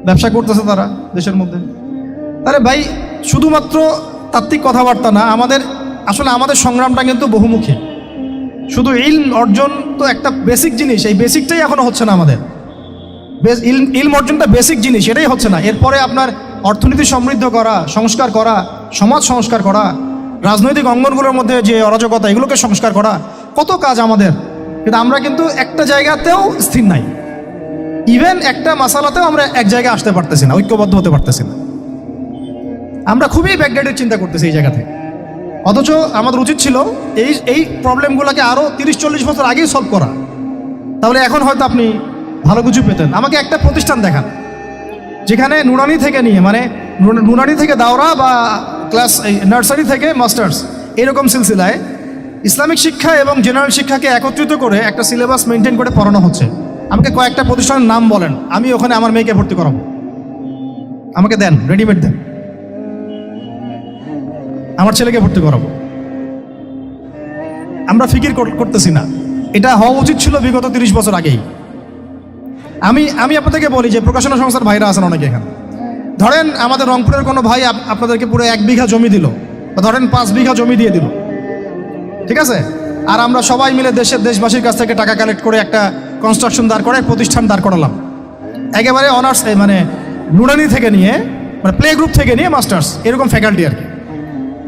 ব্যবসা করতেছে তারা দেশের মধ্যে। আরে ভাই, শুধুমাত্র তাত্ত্বিক কথাবার্তা না, আমাদের সংগ্রামটা কিন্তু বহুমুখী। শুধু ইলম অর্জন তো একটা বেসিক জিনিস, এই বেসিকটাই এখনো হচ্ছে না আমাদের। ইলম অর্জনটা বেসিক জিনিস, এটাই হচ্ছে না। এরপরে আপনার অর্থনীতি সমৃদ্ধ করা, সংস্কার করা, সমাজ সংস্কার করা, রাজনৈতিক অঙ্গনগুলোর মধ্যে যে অরাজকতা, এগুলোকে সংস্কার করা, কত কাজ আমাদের। কিন্তু আমরা কিন্তু একটা জায়গাতেও স্থির নাই। ইভেন একটা মাসালাতেও আমরা এক জায়গায় আসতে পারতেছি না, ঐক্যবদ্ধ হতে পারতেছি না। আমরা খুবই ব্যাকডেটেড চিন্তা করতেছি এই জায়গা থেকে। অথচ আমাদের উচিত ছিল এই প্রবলেমগুলোকে আরও 30-40 বছর আগেই সলভ করা। তাহলে এখন হয়তো আপনি ভালো কিছু পেতেন। আমাকে একটা প্রতিষ্ঠান দেখান যেখানে নুরানি থেকে নিয়ে, মানে নুরানি থেকে দাওরা বা ক্লাস নার্সারি থেকে মাস্টার্স, এরকম সিলসিলায় ইসলামিক শিক্ষা এবং জেনারেল শিক্ষাকে একত্রিত করে একটা সিলেবাস মেনটেন করে পড়ানো হচ্ছে। আমাকে কয়েকটা প্রতিষ্ঠানের নাম বলেন, আমি ওখানে আমার মেয়েকে ভর্তি করাবো। আমাকে দেন, রেডিমেড দেন, আমার ছেলেকে ভর্তি করাবো। আমরা ফিকির করতেছি না। এটা হওয়া উচিত ছিল বিগত 30 বছর আগেই। আমি আপনাদেরকে বলি যে প্রকাশনা সংস্থার ভাইরা আছেন অনেকে এখানে। ধরেন আমাদের রংপুরের কোনো ভাই আপনাদেরকে পুরো 1 বিঘা জমি দিল, বা ধরেন 5 বিঘা জমি দিয়ে দিল, ঠিক আছে? আর আমরা সবাই মিলে দেশবাসীর কাছ থেকে টাকা কালেক্ট করে একটা কনস্ট্রাকশন দাঁড় করে প্রতিষ্ঠান দাঁড় করালাম, একেবারে অনার্স, মানে নুরানি থেকে নিয়ে, মানে প্লে গ্রুপ থেকে নিয়ে মাস্টার্স, এরকম ফ্যাকাল্টি আর কি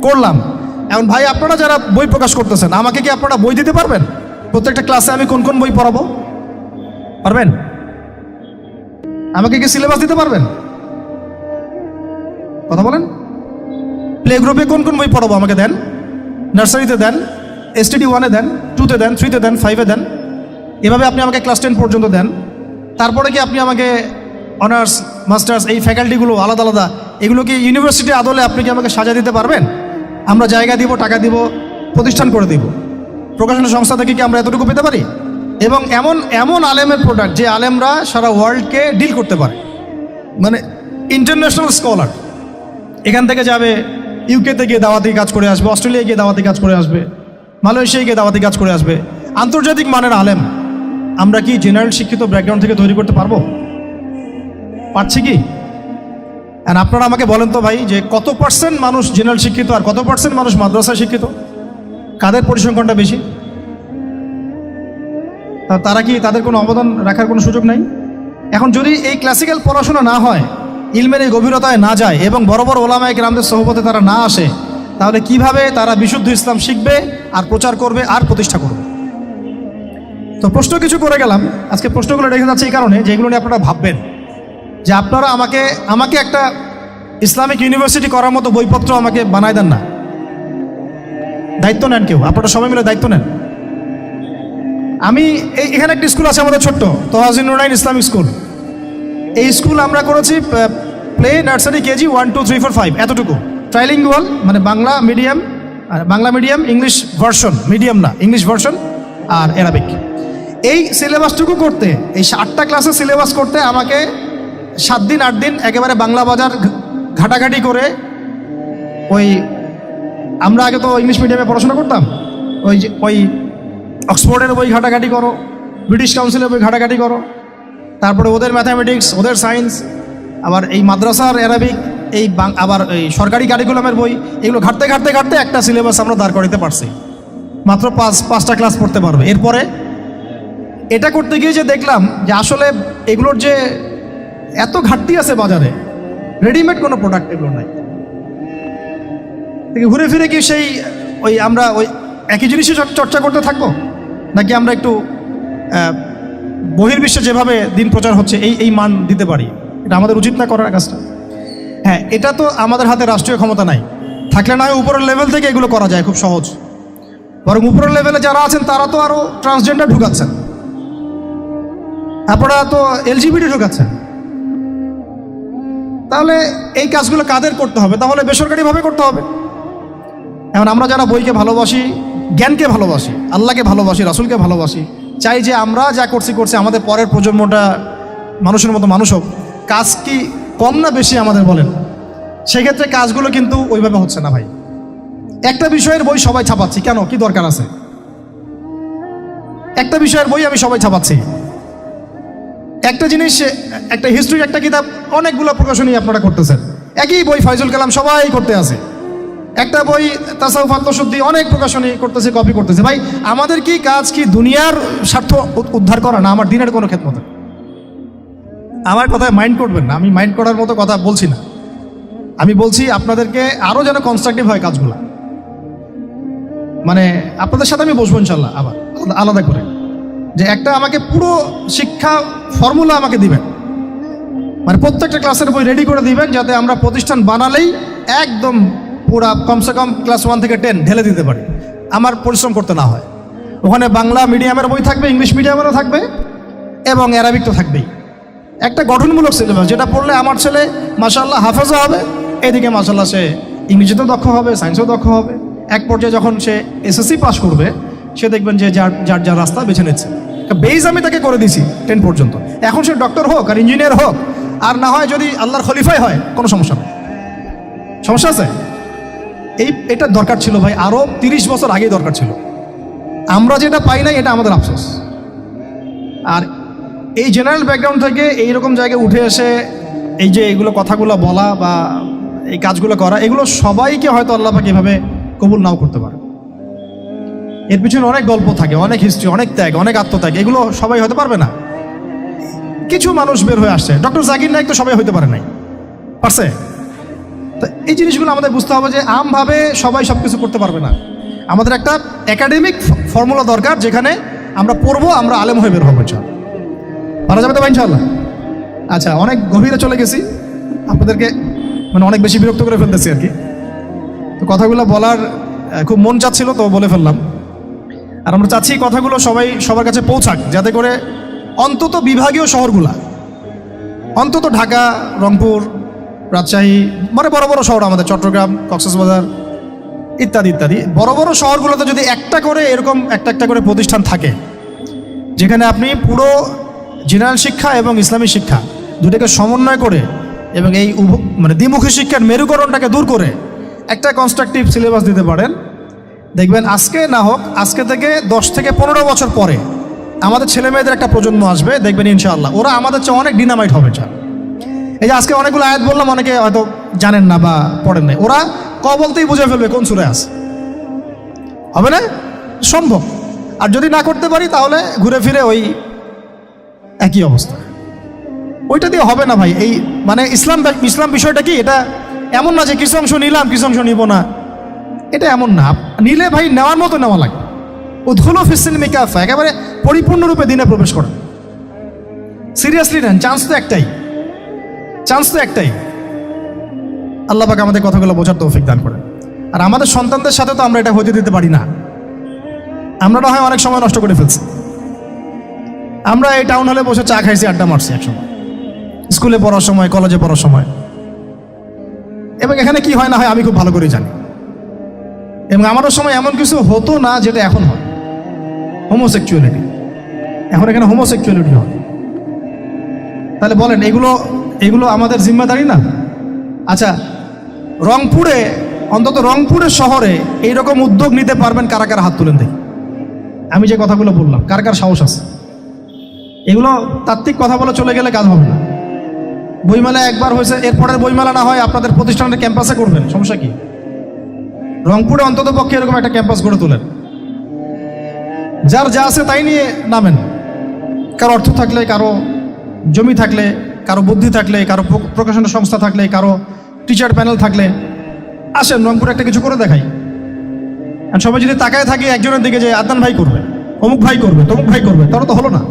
করলাম। এখন ভাই, আপনারা যারা বই প্রকাশ করতেছেন, আমাকে কি আপনারা বই দিতে পারবেন? প্রত্যেকটা ক্লাসে আমি কোন কোন বই পড়াবো পারবেন? আমাকে কি সিলেবাস দিতে পারবেন? কথা বলেন। প্লে গ্রুপে কোন কোন বই পড়াবো আমাকে দেন, নার্সারিতে দেন, STD 1-এ দেন, 2-তে দেন, 3-তে দেন, 5-এ দেন, এভাবে আপনি আমাকে ক্লাস 10 পর্যন্ত দেন। তারপরে কি আপনি আমাকে অনার্স, মাস্টার্স, এই ফ্যাকাল্টিগুলো আলাদা আলাদা, এগুলো কি ইউনিভার্সিটি আদলে আপনি কি আমাকে সাজা দিতে পারবেন? আমরা জায়গা দিব, টাকা দিব, প্রতিষ্ঠান করে দিব। প্রকাশনা সংস্থা থেকে কি আমরা এতটুকু পেতে পারি? এবং এমন আলেমের প্রোডাক্ট, যে আলেমরা সারা ওয়ার্ল্ডকে ডিল করতে পারে, মানে ইন্টারন্যাশনাল স্কলার। এখান থেকে যাবে ইউকেতে গিয়ে দাওয়াতি কাজ করে আসবে, অস্ট্রেলিয়ায় গিয়ে দাওয়াতি কাজ করে আসবে, মালয়েশিয়ায় গিয়ে দাওয়াতি কাজ করে আসবে, আন্তর্জাতিক মানের আলেম। আমরা কি জেনারেল শিক্ষিত ব্যাকগ্রাউন্ড থেকে তৈরি করতে পারবো? পারছি কি? আর আপনারা আমাকে বলেন তো ভাই, যে কত % মানুষ জেনারেল শিক্ষিত আর কত % মানুষ মাদ্রাসায় শিক্ষিত? কাদের পরিসংখ্যানটা বেশি? তারা কি, তাদের কোনো অবদান রাখার কোনো সুযোগ নাই? এখন যদি এই ক্লাসিক্যাল পড়াশোনা না হয়, ইলমের এই গভীরতায় না যায়, এবং বড় বড় ওলামায়ে কেরামদের সোহবতে তারা না আসে, তাহলে কিভাবে তারা বিশুদ্ধ ইসলাম শিখবে আর প্রচার করবে আর প্রতিষ্ঠা করবে? তো প্রশ্ন কিছু করে গেলাম। আজকে প্রশ্নগুলো রেখে যাচ্ছে এই কারণে যে এগুলো নিয়ে আপনারা ভাববেন, যে আপনারা আমাকে একটা ইসলামিক ইউনিভার্সিটি করার মতো বইপত্র আমাকে বানায় দেন না। দায়িত্ব নেন কেউ, আপনারা সবাই মিলে দায়িত্ব নেন। আমি এখানে একটা স্কুল আছে আমাদের ছোট্ট, তোহাজিন নুরাইন ইসলামিক স্কুল। এই স্কুল আমরা করেছি প্লে, নার্সারি, কেজি 1, 2, 3, 4, 5, এতটুকু। ট্রাইলিঙ্গুয়াল, মানে Bangla medium, English version, medium না, ইংলিশ ভার্সন আর অ্যারাবিক। এই সিলেবাসটুকু করতে, এই 8টা ক্লাসের সিলেবাস করতে আমাকে 7 দিন 8 দিন একেবারে বাংলা বাজার ঘাটাঘাটি করে, আমরা আগে তো ইংলিশ মিডিয়ামে পড়াশোনা করতাম, ওই অক্সফোর্ডের বই ঘাটাঘাটি করো, ব্রিটিশ কাউন্সিলের বই ঘাটাঘাটি করো, তারপরে ওদের ম্যাথামেটিক্স, ওদের সায়েন্স, আবার এই মাদ্রাসার অ্যারাবিক, আবার এই সরকারি কারিকুলামের বই, এগুলো ঘাটতে ঘাটতে ঘাটতে একটা সিলেবাস আমরা দাঁড় করাতে পারছি। মাত্র 5টা ক্লাস পড়তে পারবে। এরপরে এটা করতে গিয়ে যে দেখলাম যে আসলে এগুলোর যে এত ঘাটতি আছে বাজারে, রেডিমেড কোনো প্রোডাক্ট এগুলো নাই। ঘুরে ফিরে কি সেই আমরা ওই একই জিনিসই চর্চা করতে থাকবো, নাকি আমরা একটু বহির্বিশ্বে যেভাবে দিন প্রচার হচ্ছে এই মান দিতে পারি? এটা আমাদের উচিত না করার কাজটা? হ্যাঁ, এটা তো আমাদের হাতে রাষ্ট্রীয় ক্ষমতা নাই, থাকলে না হয় উপরের লেভেল থেকে এগুলো করা যায় খুব সহজ। বরং উপরের লেভেলে যারা আছেন তারা তো আরও ট্রান্সজেন্ডার ঢুকাচ্ছেন, আপনারা তো এলজিবিটি ঢুকাচ্ছেন। তাহলে এই কাজগুলো কাদের করতে হবে? তাহলে বেসরকারিভাবে করতে হবে। এখন আমরা যারা বইকে ভালোবাসি, জ্ঞানকে ভালোবাসি, আল্লাহকে ভালোবাসি, রাসূলকে ভালোবাসি, চাই যে আমরা যা করছি আমাদের পরের প্রজন্মটা মানুষের মতো মানুষ হোক। কাজ কি কম না বেশি আমাদের বলেন? সেক্ষেত্রে কাজগুলো কিন্তু ওইভাবে হচ্ছে না ভাই। একটা বিষয়ের বই সবাই ছাপাচ্ছি, কেন? কি দরকার আছে? একটা বিষয়ের বই আমি সবাই ছাপাচ্ছি। একটা জিনিস, একটা হিস্ট্রির একটা কিতাব অনেকগুলো প্রকাশনী আপনারা করতেছেন, একই বই ফাইজুল কালাম সবাই করতে আছে। একটা বই তাসাউফ আত্মশুদ্ধি অনেক প্রকাশনী করতেছে, কপি করতেছে। ভাই আমাদের কি কাজ কি দুনিয়ার স্বার্থ উদ্ধার করা, না আমার দিনের কোনো খেদমত? আমার কথায় মাইন্ড করবেন না, আমি মাইন্ড করার মতো কথা বলছি না। আমি বলছি আপনাদেরকে আরও যেন কনস্ট্রাকটিভ হয় কাজগুলা। মানে আপনাদের সাথে আমি বসবো ইনশাল্লাহ আবার আলাদা করে, যে একটা আমাকে পুরো শিক্ষা ফর্মুলা আমাকে দিবেন, মানে প্রত্যেকটা ক্লাসের বই রেডি করে দিবেন, যাতে আমরা প্রতিষ্ঠান বানালেই একদম পুরা কমসে কম ক্লাস 1 থেকে 10 ঢেলে দিতে পারি, আমার পরিশ্রম করতে না হয়। ওখানে বাংলা মিডিয়ামের বই থাকবে, ইংলিশ মিডিয়ামেরও থাকবে, এবং অ্যারাবিক তো থাকবেই। একটা গঠনমূলক সিলেবাস, যেটা পড়লে আমার ছেলে মাশাআল্লাহ হাফেজও হবে, এদিকে মাশাআল্লাহ সে ইংরেজিতেও দক্ষ হবে, সায়েন্সেও দক্ষ হবে। এক পর্যায়ে যখন সে এসএসসি পাস করবে, সে দেখবেন যে যার রাস্তা বেছে নিচ্ছে। বেজ আমি তাকে করে দিছি 10 পর্যন্ত। এখন সে ডক্টর হোক আর ইঞ্জিনিয়ার হোক, আর না হয় যদি আল্লাহর খলিফাই হয়, কোনো সমস্যা নেই। সমস্যা আছে? এটা দরকার ছিল ভাই, আরও 30 বছর আগেই দরকার ছিল। আমরা যেটা পাই নাই, এটা আমাদের আফসোস। আর এই জেনারেল ব্যাকগ্রাউন্ড থেকে এইরকম জায়গায় উঠে এসে এই যে এগুলো কথাগুলো বলা বা এই কাজগুলো করা, এগুলো সবাইকে হয়তো আল্লাহ পাক এভাবে কবুল নাও করতে পারে। এর পিছনে অনেক গল্প থাকে, অনেক হিস্ট্রি, অনেক ত্যাগ, অনেক আত্মত্যাগ, এগুলো সবাই হতে পারবে না। কিছু মানুষ বের হয়ে আসছে, ডক্টর জাকির নায়েক তো সবাই হইতে পারে নাই, পারছে? তো এই জিনিসগুলো আমাদের বুঝতে হবে যে আমভাবে সবাই সব কিছু করতে পারবে না। আমাদের একটা একাডেমিক ফর্মুলা দরকার, যেখানে আমরা পড়বো, আমরা আলেম হয়ে বের হবো। ইনশাআল্লাহ পারা যাবে তো ভাই ইনশাআল্লাহ? আচ্ছা, অনেক গভীরে চলে গেছি, আপনাদেরকে মানে অনেক বেশি বিরক্ত করে ফেলতেছি আর কি। তো কথাগুলো বলার খুব মন চাচ্ছিল, তো বলে ফেললাম। আর আমরা চাচ্ছি কথাগুলো সবার কাছে পৌঁছাক, যাতে করে অন্তত বিভাগীয় শহরগুলা, অন্তত ঢাকা, রংপুর, রাজশাহী, মানে বড় বড় শহর আমাদের, চট্টগ্রাম, কক্সবাজার ইত্যাদি ইত্যাদি বড় বড় শহরগুলোতে যদি একটা করে এরকম একটা করে প্রতিষ্ঠান থাকে, যেখানে আপনি পুরো জেনারেল শিক্ষা এবং ইসলামী শিক্ষা দুটোকে সমন্বয় করে এবং এই মানে দ্বিমুখী শিক্ষার মেরুকরণটাকে দূর করে একটা কনস্ট্রাকটিভ সিলেবাস দিতে পারেন, দেখবেন আজকে না হোক, আজকে থেকে 10 থেকে 15 বছর পরে আমাদের ছেলে মেয়েদের একটা প্রজন্ম আসবে, দেখবেন ইনশাআল্লাহ ওরা আমাদের চেয়ে অনেক ডিনামাইট হবে। এই যে আজকে অনেকগুলো আয়াত বললাম, অনেকে হয়তো জানেন না বা পড়েন নাই, ওরা বলতেই বুঝে ফেলবে কোন সূরায় আছে। হবে না? সম্ভব। আর যদি না করতে পারি, তাহলে ঘুরে ফিরে ওই একই অবস্থা। ওইটা দিয়ে হবে না ভাই। এই মানে ইসলাম বিষয়টা কি, এটা এমন না যে কিছু অংশ নিলাম কিছু অংশ নিব না, এটা এমন না। নিলে ভাই নেওয়ার মতো নেওয়া লাগে। উদখুলু ফিস-সিলমি কাফা, একেবারে পরিপূর্ণরূপে দিনে প্রবেশ করা। সিরিয়াসলি নেন, চান্স তো একটাই। আল্লাহ পাক আমাদের কথাগুলো বোঝার তৌফিক দান করেন। আর আমাদের সন্তানদের সাথে তো আমরা এটা হতে দিতে পারি না। আমরা না হয় অনেক সময় নষ্ট করে ফেলছি। আমরা এই টাউন হলে বসে চা খাইছি, আড্ডা মারছি একসময়, স্কুলে পড়ার সময়, কলেজে পড়ার সময়। এবং এখানে কি হয় না হয় আমি খুব ভালো করে জানি। এবং আমারও সময় এমন কিছু হতো না যেটা এখন হয়। হোমোসেক্সুয়ালিটি, এখন এখানে হোমোসেক্সুয়ালিটি হয়। তাহলে বলেন এগুলো আমাদের জিম্মাদারি না? আচ্ছা, রংপুরে, অন্তত রংপুরের শহরে এইরকম উদ্যোগ নিতে পারবেন কারা কারা? হাত তুলেন দেখি। আমি যে কথাগুলো বললাম, কার কার সাহস আছে? এগুলো তাত্ত্বিক কথা বলে চলে গেলে কাজ হবে না। বইমেলা একবার হয়েছে, এরপরের বইমেলা না হয় আপনাদের প্রতিষ্ঠানের ক্যাম্পাসে করবেন, সমস্যা কি? রংপুরে অন্তত পক্ষে এরকম একটা ক্যাম্পাস গড়ে তোলেন। যার যা আছে তাই নিয়ে নামেন। কারো অর্থ থাকলে, কারো জমি থাকলে, কারো বুদ্ধি থাকলে, কারো প্রকাশনা সংস্থা থাকলে, কারো টিচার প্যানেল থাকলে, আসেন রংপুরে একটা কিছু করে দেখাই। আর সবাই যদি তাকায় থাকে একজনের দিকে যে আদনান ভাই করবে, অমুক ভাই করবে, তমুক ভাই করবে, তাহলে তো হলো না।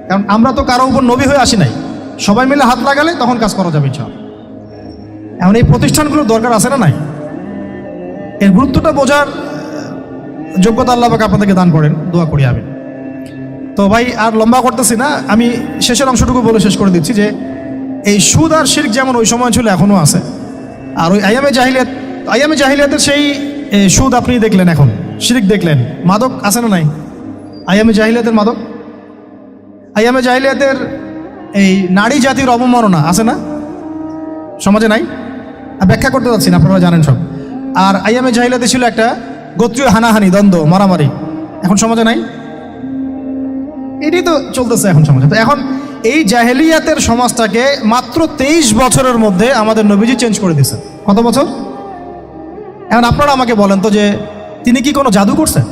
কারণ আমরা তো কারো উপর নবী হয়ে আসি নাই, সবাই মিলে হাত লাগালে তখন কাজ করা যাবে ইনশাআল্লাহ। এখন এই প্রতিষ্ঠানগুলোর দরকার আছে না নাই? এর গুরুত্বটা বোঝার যোগ্যতা আল্লাহ পাক আপনাদেরকে দান করেন, দোয়া করি আমি। তো ভাই আর লম্বা করতেছি না, আমি শেষের অংশটুকু বলে শেষ করে দিচ্ছি যে এই সুদ আর শিরক যেমন ওই সময় ছিল এখনও আছে। আর ওই আইয়ামে জাহিলিয়াতের সেই সুদ আপনি দেখলেন, এখন শিরক দেখলেন, মাদক আছে না নাই? আইয়ামে জাহিলিয়াতের মাদক, আইয়ামে জাহিলিয়াতের এই নারী জাতির অবমাননা আছে না সমাজে? নাই। ব্যাখ্যা করতে যাচ্ছি না, আপনারা জানেন সব। আর আইয়ামে জাহিলিয়াতে ছিল একটা গোত্রীয় হানাহানি, দ্বন্দ্ব, মারামারি, এখন সমাজে নাই। এটাই তো চলতেছে এখন সমাজে। তো এখন এই জাহেলিয়াতের সমাজটাকে মাত্র 23 বছরের মধ্যে আমাদের নবীজি চেঞ্জ করে দিয়েছেন। কত বছর? এখন আপনারা আমাকে বলেন তো যে তিনি কি কোনো জাদু করছেন?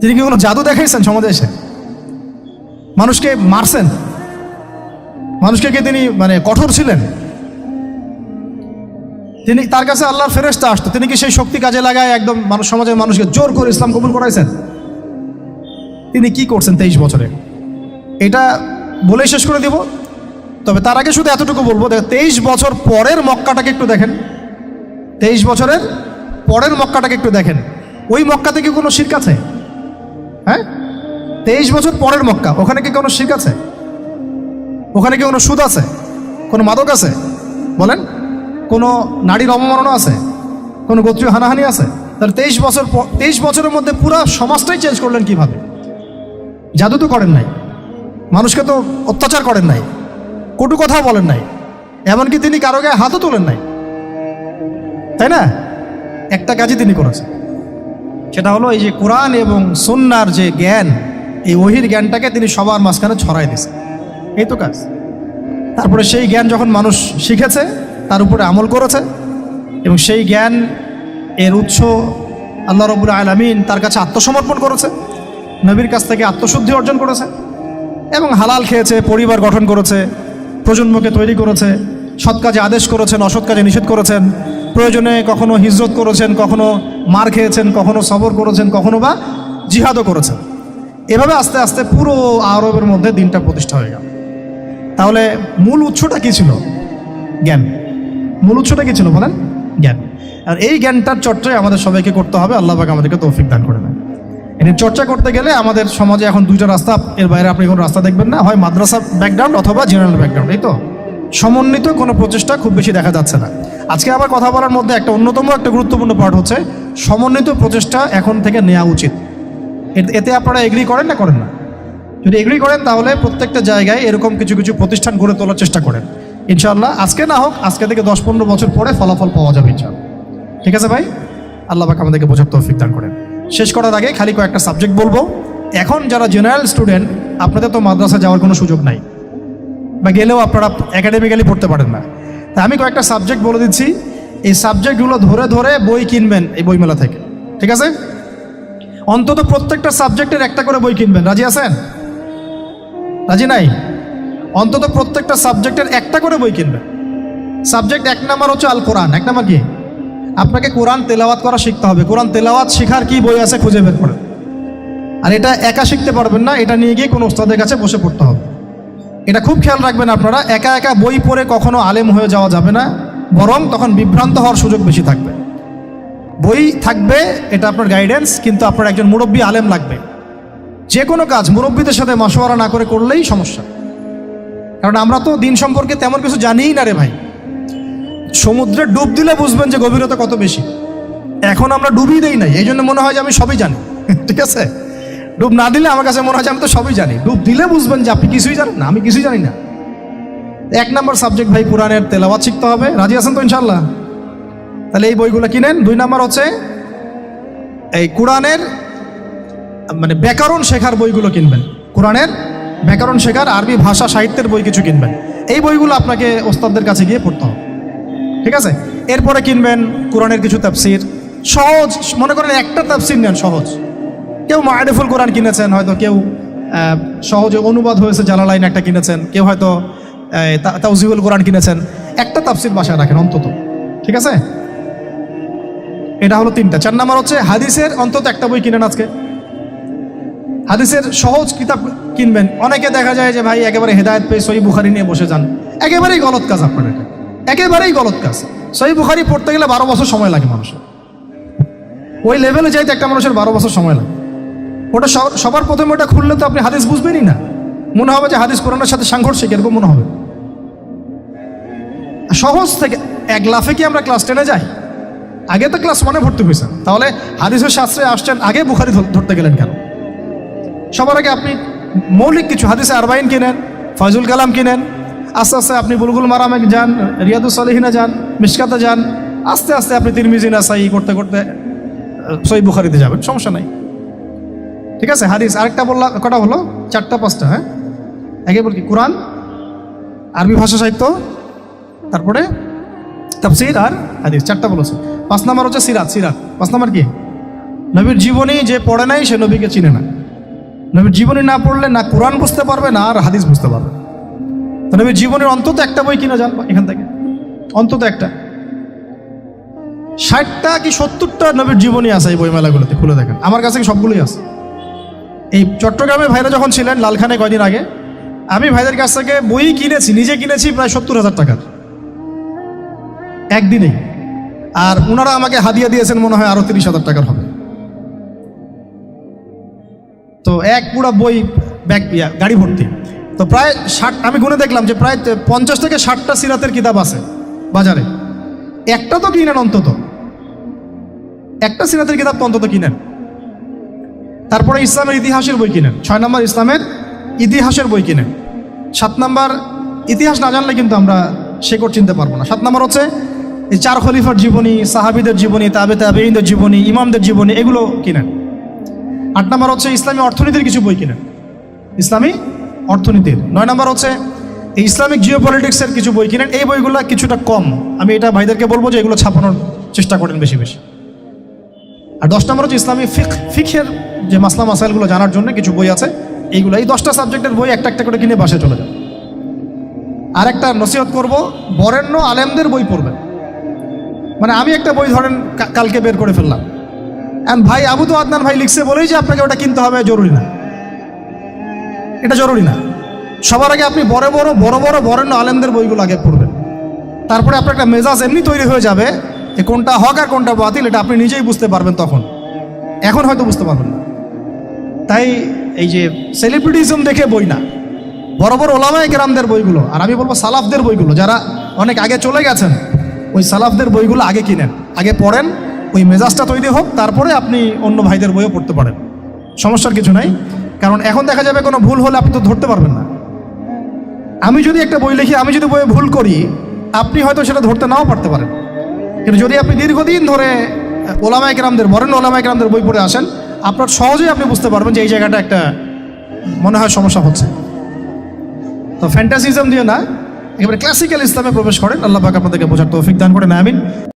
তিনি কি কোনো জাদু দেখাইছেন সমাজে এসে? মানুষকে মারছেন? মানুষকে কি তিনি মানে কঠোর ছিলেন? তিনি তার কাছে আল্লাহর ফেরেশতা আসতো, তিনি কি সেই শক্তি কাজে লাগায় একদম মানুষ সমাজের মানুষকে জোর করে ইসলাম কবুল করাইছেন? তিনি কি করছেন 23 বছরে? এটা বলেই শেষ করে দিব। তবে তার আগে শুধু এতটুকু বলবো, 23 বছর পরের মক্কাটাকে একটু দেখেন। 23 বছরের পরের মক্কাটাকে একটু দেখেন। ওই মক্কাতে কি কোনো শিরক আছে? হ্যাঁ, 23 বছর পরের মক্কা, ওখানে কি কোনো শিরক আছে? ওখানে কি কোনো সুদ আছে? কোনো মাদক আছে? বলেন। কোনো নারীর অবমাননা আছে? কোনো গোত্রীয় হানাহানি আছে? তাহলে 23 বছরের মধ্যে পুরো সমাজটাই চেঞ্জ করলেন কিভাবে? জাদু তো করেন নাই, মানুষকে তো অত্যাচার করেন নাই, কটু কথাও বলেন নাই, এমনকি তিনি কারো গায়ে হাতও তোলেন নাই, তাই না? একটা কাজই তিনি করেছেন, সেটা হলো এই যে কোরআন এবং সুন্নাহর যে জ্ঞান, এই ওহীর জ্ঞানটাকে তিনি সবার মাঝখানে ছড়াই দিয়েছেন। এই তো কাজ। তারপরে সেই জ্ঞান যখন মানুষ শিখেছে, তার উপরে আমল করেছে, এবং সেই জ্ঞান এর উৎস আল্লাহ রাব্বুল আলামিন, তার কাছে আত্মসমর্পণ করেছে, নবীর কাছ থেকে আত্মশুদ্ধি অর্জন করেছে, এবং হালাল খেয়েছে, পরিবার গঠন করেছে, প্রজন্মকে তৈরি করেছে, সৎ কাজে আদেশ করেছেন, অসৎ কাজে নিষেধ করেছেন, প্রয়োজনে কখনো হিজরত করেছেন, কখনো মার খেয়েছেন, কখনো সবর করেছেন, কখনো বা জিহাদও করেছেন। এভাবে আস্তে আস্তে পুরো আরবের মধ্যে দিনটা প্রতিষ্ঠা হয়ে গেল। তাহলে মূল উৎসটা কি ছিল? জ্ঞান। মূল উৎসটা কি ছিল বলেন? জ্ঞান। আর এই জ্ঞানটার চর্চায় আমাদের সবাইকে করতে হবে। আল্লাহ পাক আমাদেরকে তৌফিক দান করে দেন। এর চর্চা করতে গেলে আমাদের সমাজে এখন দুইটা রাস্তা, এর বাইরে আপনি কোনো রাস্তা দেখবেন না, হয় মাদ্রাসা ব্যাকগ্রাউন্ড অথবা জেনারেল ব্যাকগ্রাউন্ড। এই তো সমন্বিত কোনো প্রচেষ্টা খুব বেশি দেখা যাচ্ছে না। আজকে আবার কথা বলার মধ্যে একটা অন্যতম একটা গুরুত্বপূর্ণ পার্ট হচ্ছে সমন্বিত প্রচেষ্টা এখন থেকে নেওয়া উচিত। এতে আপনারা এগ্রি করেন না করেন না? যদি এগ্রি করেন তাহলে প্রত্যেকটা জায়গায় এরকম কিছু কিছু প্রতিষ্ঠান গড়ে তোলার চেষ্টা করেন। ইনশাআল্লাহ আজকে না হোক, আজকে থেকে 10-15 বছর পরে ফলাফল পাওয়া যাবে ইনশাআল্লাহ। ঠিক আছে ভাই? আল্লাহ পাক আমাদেরকে বোঝার তৌফিক দান করেন। শেষ করার আগে খালি কয়েকটা সাবজেক্ট বলবো। এখন যারা জেনারেল স্টুডেন্ট, আপনাদের তো মাদ্রাসা যাওয়ার কোনো সুযোগ নাই, বা গেলেও আপনারা একাডেমিক্যালি পড়তে পারেন না। তা আমি কয়েকটা সাবজেক্ট বলে দিচ্ছি, এই সাবজেক্টগুলো ধরে ধরে বই কিনবেন এই বইমেলা থেকে। ঠিক আছে? অন্তত প্রত্যেকটা সাবজেক্টের একটা করে বই কিনবেন। রাজি আছেন? রাজি নাই? অন্তত প্রত্যেকটা সাবজেক্টের একটা করে বই কিনবেন। সাবজেক্ট 1 নাম্বার হচ্ছে আল কোরআন। 1 নাম্বার কি? আপনাকে কোরআন তেলাওয়াত করা শিখতে হবে। কোরআন তেলাওয়াত শেখার কি বই আছে খুঁজে বের করেন। আর এটা একা শিখতে পারবেন না, এটা নিয়ে গিয়ে কোনো ওস্তাদের কাছে বসে পড়তে হবে। এটা খুব খেয়াল রাখবেন আপনারা। একা একা বই পড়ে কখনো আলেম হয়ে যাওয়া যাবে না, বরং তখন বিভ্রান্ত হওয়ার সুযোগ বেশি থাকবে। বই থাকবে, এটা আপনার গাইডেন্স, কিন্তু আপনার একজন মুরব্বী আলেম লাগবে। যে কোনো কাজ মুরব্বীদের সাথে মাশওয়ারা না করে করলেই সমস্যা। কারণ আমরা তো দিন সম্পর্কে তেমন কিছু জানিই না রে ভাই। সমুদ্রে ডুব দিলে বুঝবেন যে গভীরতা কত বেশি। এখন আমরা ডুবই দেই নাই, এই জন্য মনে হয় যে আমি সবই জানি। ঠিক আছে? ডুব না দিলে আমার কাছে মনে হয় যে আমি তো সবই জানি। ডুব দিলে বুঝবেন যে আপনি কিছুই জানেন না, আমি কিছুই জানি না। 1 নাম্বার সাবজেক্ট ভাই কোরআনের তেলাওয়াত শিখতে হবে। রাজি আছেন তো ইনশাআল্লাহ? তাহলে এই বইগুলো কিনেন। 2 নাম্বার হচ্ছে এই কোরআনের মানে ব্যাকরণ শেখার বইগুলো কিনবেন। কোরআনের ব্যাকরণ শেখার আরবি ভাষা সাহিত্যের বই কিছু কিনবেন। এই বইগুলো আপনাকে ওস্তাদদের কাছে গিয়ে পড়তে হবে। ঠিক আছে? এরপরে কিনবেন কোরআনের কিছু তাফসির, সহজ। মনে করেন একটা তাফসির নেন সহজ। কেউ মারিফুল কোরআন কিনেছেন, হয়তো কেউ সহজে অনুবাদ হয়েছে জালালাইন একটা কিনেছেন, কেউ হয়তো তাওজিহুল কোরআন কিনেছেন। একটা তাফসির বাসায় রাখেন অন্তত। ঠিক আছে? এটা হলো 3টা। 4 নাম্বার হচ্ছে হাদিসের অন্তত একটা বই কিনেন আজকে। হাদিসের সহজ কিতাব কিনবেন। অনেকে দেখা যায় যে ভাই একেবারে হেদায়েত পেয়ে সহিহ বুখারী নিয়ে বসে যান, একেবারেই গলত কাজ আপনার, এটা একেবারেই গলত কাজ। সহিহ বুখারী পড়তে গেলে 12 বছর সময় লাগে মানুষের, ওই লেভেলে যাইতে একটা মানুষের 12 বছর সময় লাগে। ওটা সবার প্রথমে ওটা খুললে তো আপনি হাদিস বুঝবেনই না, মনে হবে যে হাদিস কোরআনের সাথে সাংঘর্ষিক, এরকম মনে হবে। সহজ থেকে এক লাফে কি আমরা ক্লাস 10-এ যাই? আগে তো ক্লাস 1-এ ভর্তি হয়েছেন, তাহলে হাদিসের শাস্ত্রে আসছেন, আগে বুখারী ধরতে গেলেন কেন? সবার আগে আপনি মৌলিক কিছু হাদিসে আরবাইন কিনেন, ফয়জুল কালাম কিনেন, আস্তে আস্তে আপনি বুলুগুল মারামে যান, রিয়াদুস সালিহিনে যান, মিশকাতে যান, আস্তে আস্তে আপনি তিরমিজি নাসাই করতে করতে সহিহ বুখারীতে যাবেন, সমস্যা নাই। ঠিক আছে? হাদিস আরেকটা বললাম, কটা হলো? 4টা 5টা। হ্যাঁ, আগে বল কি? কোরআন, আরবি ভাষা সাহিত্য, তারপরে তাফসীর আর হাদিস, 4টা বলেছে। 5 নাম্বার হচ্ছে সিরাত। 5 নাম্বার কি? নবীর জীবনী যে পড়ে নাই সে নবীকে চিনে না। নবীর জীবনী না পড়লে না কোরআন বুঝতে পারবে, না আর হাদিস বুঝতে পারবে। তো নবীর জীবনের অন্তত একটা বই কিনে যান এখান থেকে, অন্তত একটা। 60টা কি 70টা নবীর জীবনী আছে এই বইমেলাগুলোতে, খুলে দেখেন। আমার কাছে সবগুলোই আছে। এই চট্টগ্রামে ভাইরা যখন ছিলেন লালখানে কয়দিন আগে, আমি ভাইদের কাছ থেকে বই কিনেছি, নিজে কিনেছি প্রায় 70,000 টাকার একদিনেই। আর ওনারা আমাকে হাদিয়া দিয়েছেন মনে হয় আরো 30,000 টাকার হবে। তো এক পুরো বই ব্যাগ গাড়ি ভর্তি। তো প্রায় 60, আমি গুনে দেখলাম যে প্রায় 50 থেকে 60টা সিরাতের কিতাব আছে বাজারে। একটা তো কিনেন, অন্তত একটা সিরাতের কিতাব তো অন্তত কিনেন। তারপরে ইসলামের ইতিহাসের বই কিনেন। 6 নম্বর ইসলামের ইতিহাসের বই কিনেন। 7 নম্বর, ইতিহাস না জানলে কিন্তু আমরা শেকড় চিনতে পারবো না। 7 নম্বর হচ্ছে এই 4 খলিফার জীবনী, সাহাবীদের জীবনী, তাবেঈনদের জীবনী, ইমামদের জীবনী, এগুলো কিনেন। 8 নম্বর হচ্ছে ইসলামী অর্থনীতির কিছু বই কিনেন, ইসলামী অর্থনীতির। 9 নম্বর হচ্ছে এই ইসলামিক জিওপলিটিক্সের কিছু বই কিনেন। এই বইগুলো কিছুটা কম, আমি এটা ভাইদেরকে বলবো যে এগুলো ছাপানোর চেষ্টা করেন বেশি বেশি। আর 10 নম্বর হচ্ছে ইসলামী ফিকহের যে মাসলা মাসাইলগুলো জানার জন্য কিছু বই আছে, এইগুলো। এই 10টা সাবজেক্টের বই একটা একটা করে কিনে বাসায় চলে যান। আর একটা নসিহত করব, বরেণ্য আলেমদের বই পড়বেন। মানে আমি একটা বই ধরেন কালকে বের করে ফেললাম, ভাই আবু তো আদনান ভাই লিখছে বলেই যে আপনাকে ওটা কিনতে হবে জরুরি না, এটা জরুরি না। সবার আগে আপনি বড় বড় বরেণ্য আলেমদের বইগুলো আগে পড়বেন। তারপরে আপনার একটা মেজাজ এমনি তৈরি হয়ে যাবে যে কোনটা হক আর কোনটা বাতিল, এটা আপনি নিজেই বুঝতে পারবেন তখন। এখন হয়তো বুঝতে পারবেন না। তাই এই যে সেলিব্রিটিজম দেখে বই না, বড় বড় ওলামায়ে কেরামদের বইগুলো, আর আমি বলবো সালাফদের বইগুলো, যারা অনেক আগে চলে গেছেন, ওই সালাফদের বইগুলো আগে কিনেন, আগে পড়েন, ওই মেজাজটা তৈরি হোক, তারপরে আপনি অন্য ভাইদের বইও পড়তে পারেন, সমস্যার কিছু নাই। কারণ এখন দেখা যাবে কোনো ভুল হলে আপনি তো ধরতে পারবেন না। আমি যদি একটা বই লিখি, আমি যদি বইয়ে ভুল করি, আপনি হয়তো সেটা ধরতে নাও পারতে পারেন। কিন্তু যদি আপনি দীর্ঘদিন ধরে ওলামায়ে কেরামদের, বরেণ্য ওলামায়ে কেরামদের বই পড়ে আসেন, আপনার সহজেই আপনি বুঝতে পারবেন যে এই জায়গাটা একটা মনে হয় সমস্যা হচ্ছে। তো ফ্যান্টাসিজম দিয়ে না, একেবারে ক্লাসিক্যাল ইসলামে প্রবেশ করেন। আল্লাহ পাক আপনাদেরকে বোঝার তৌফিক দান করেন, আমিন।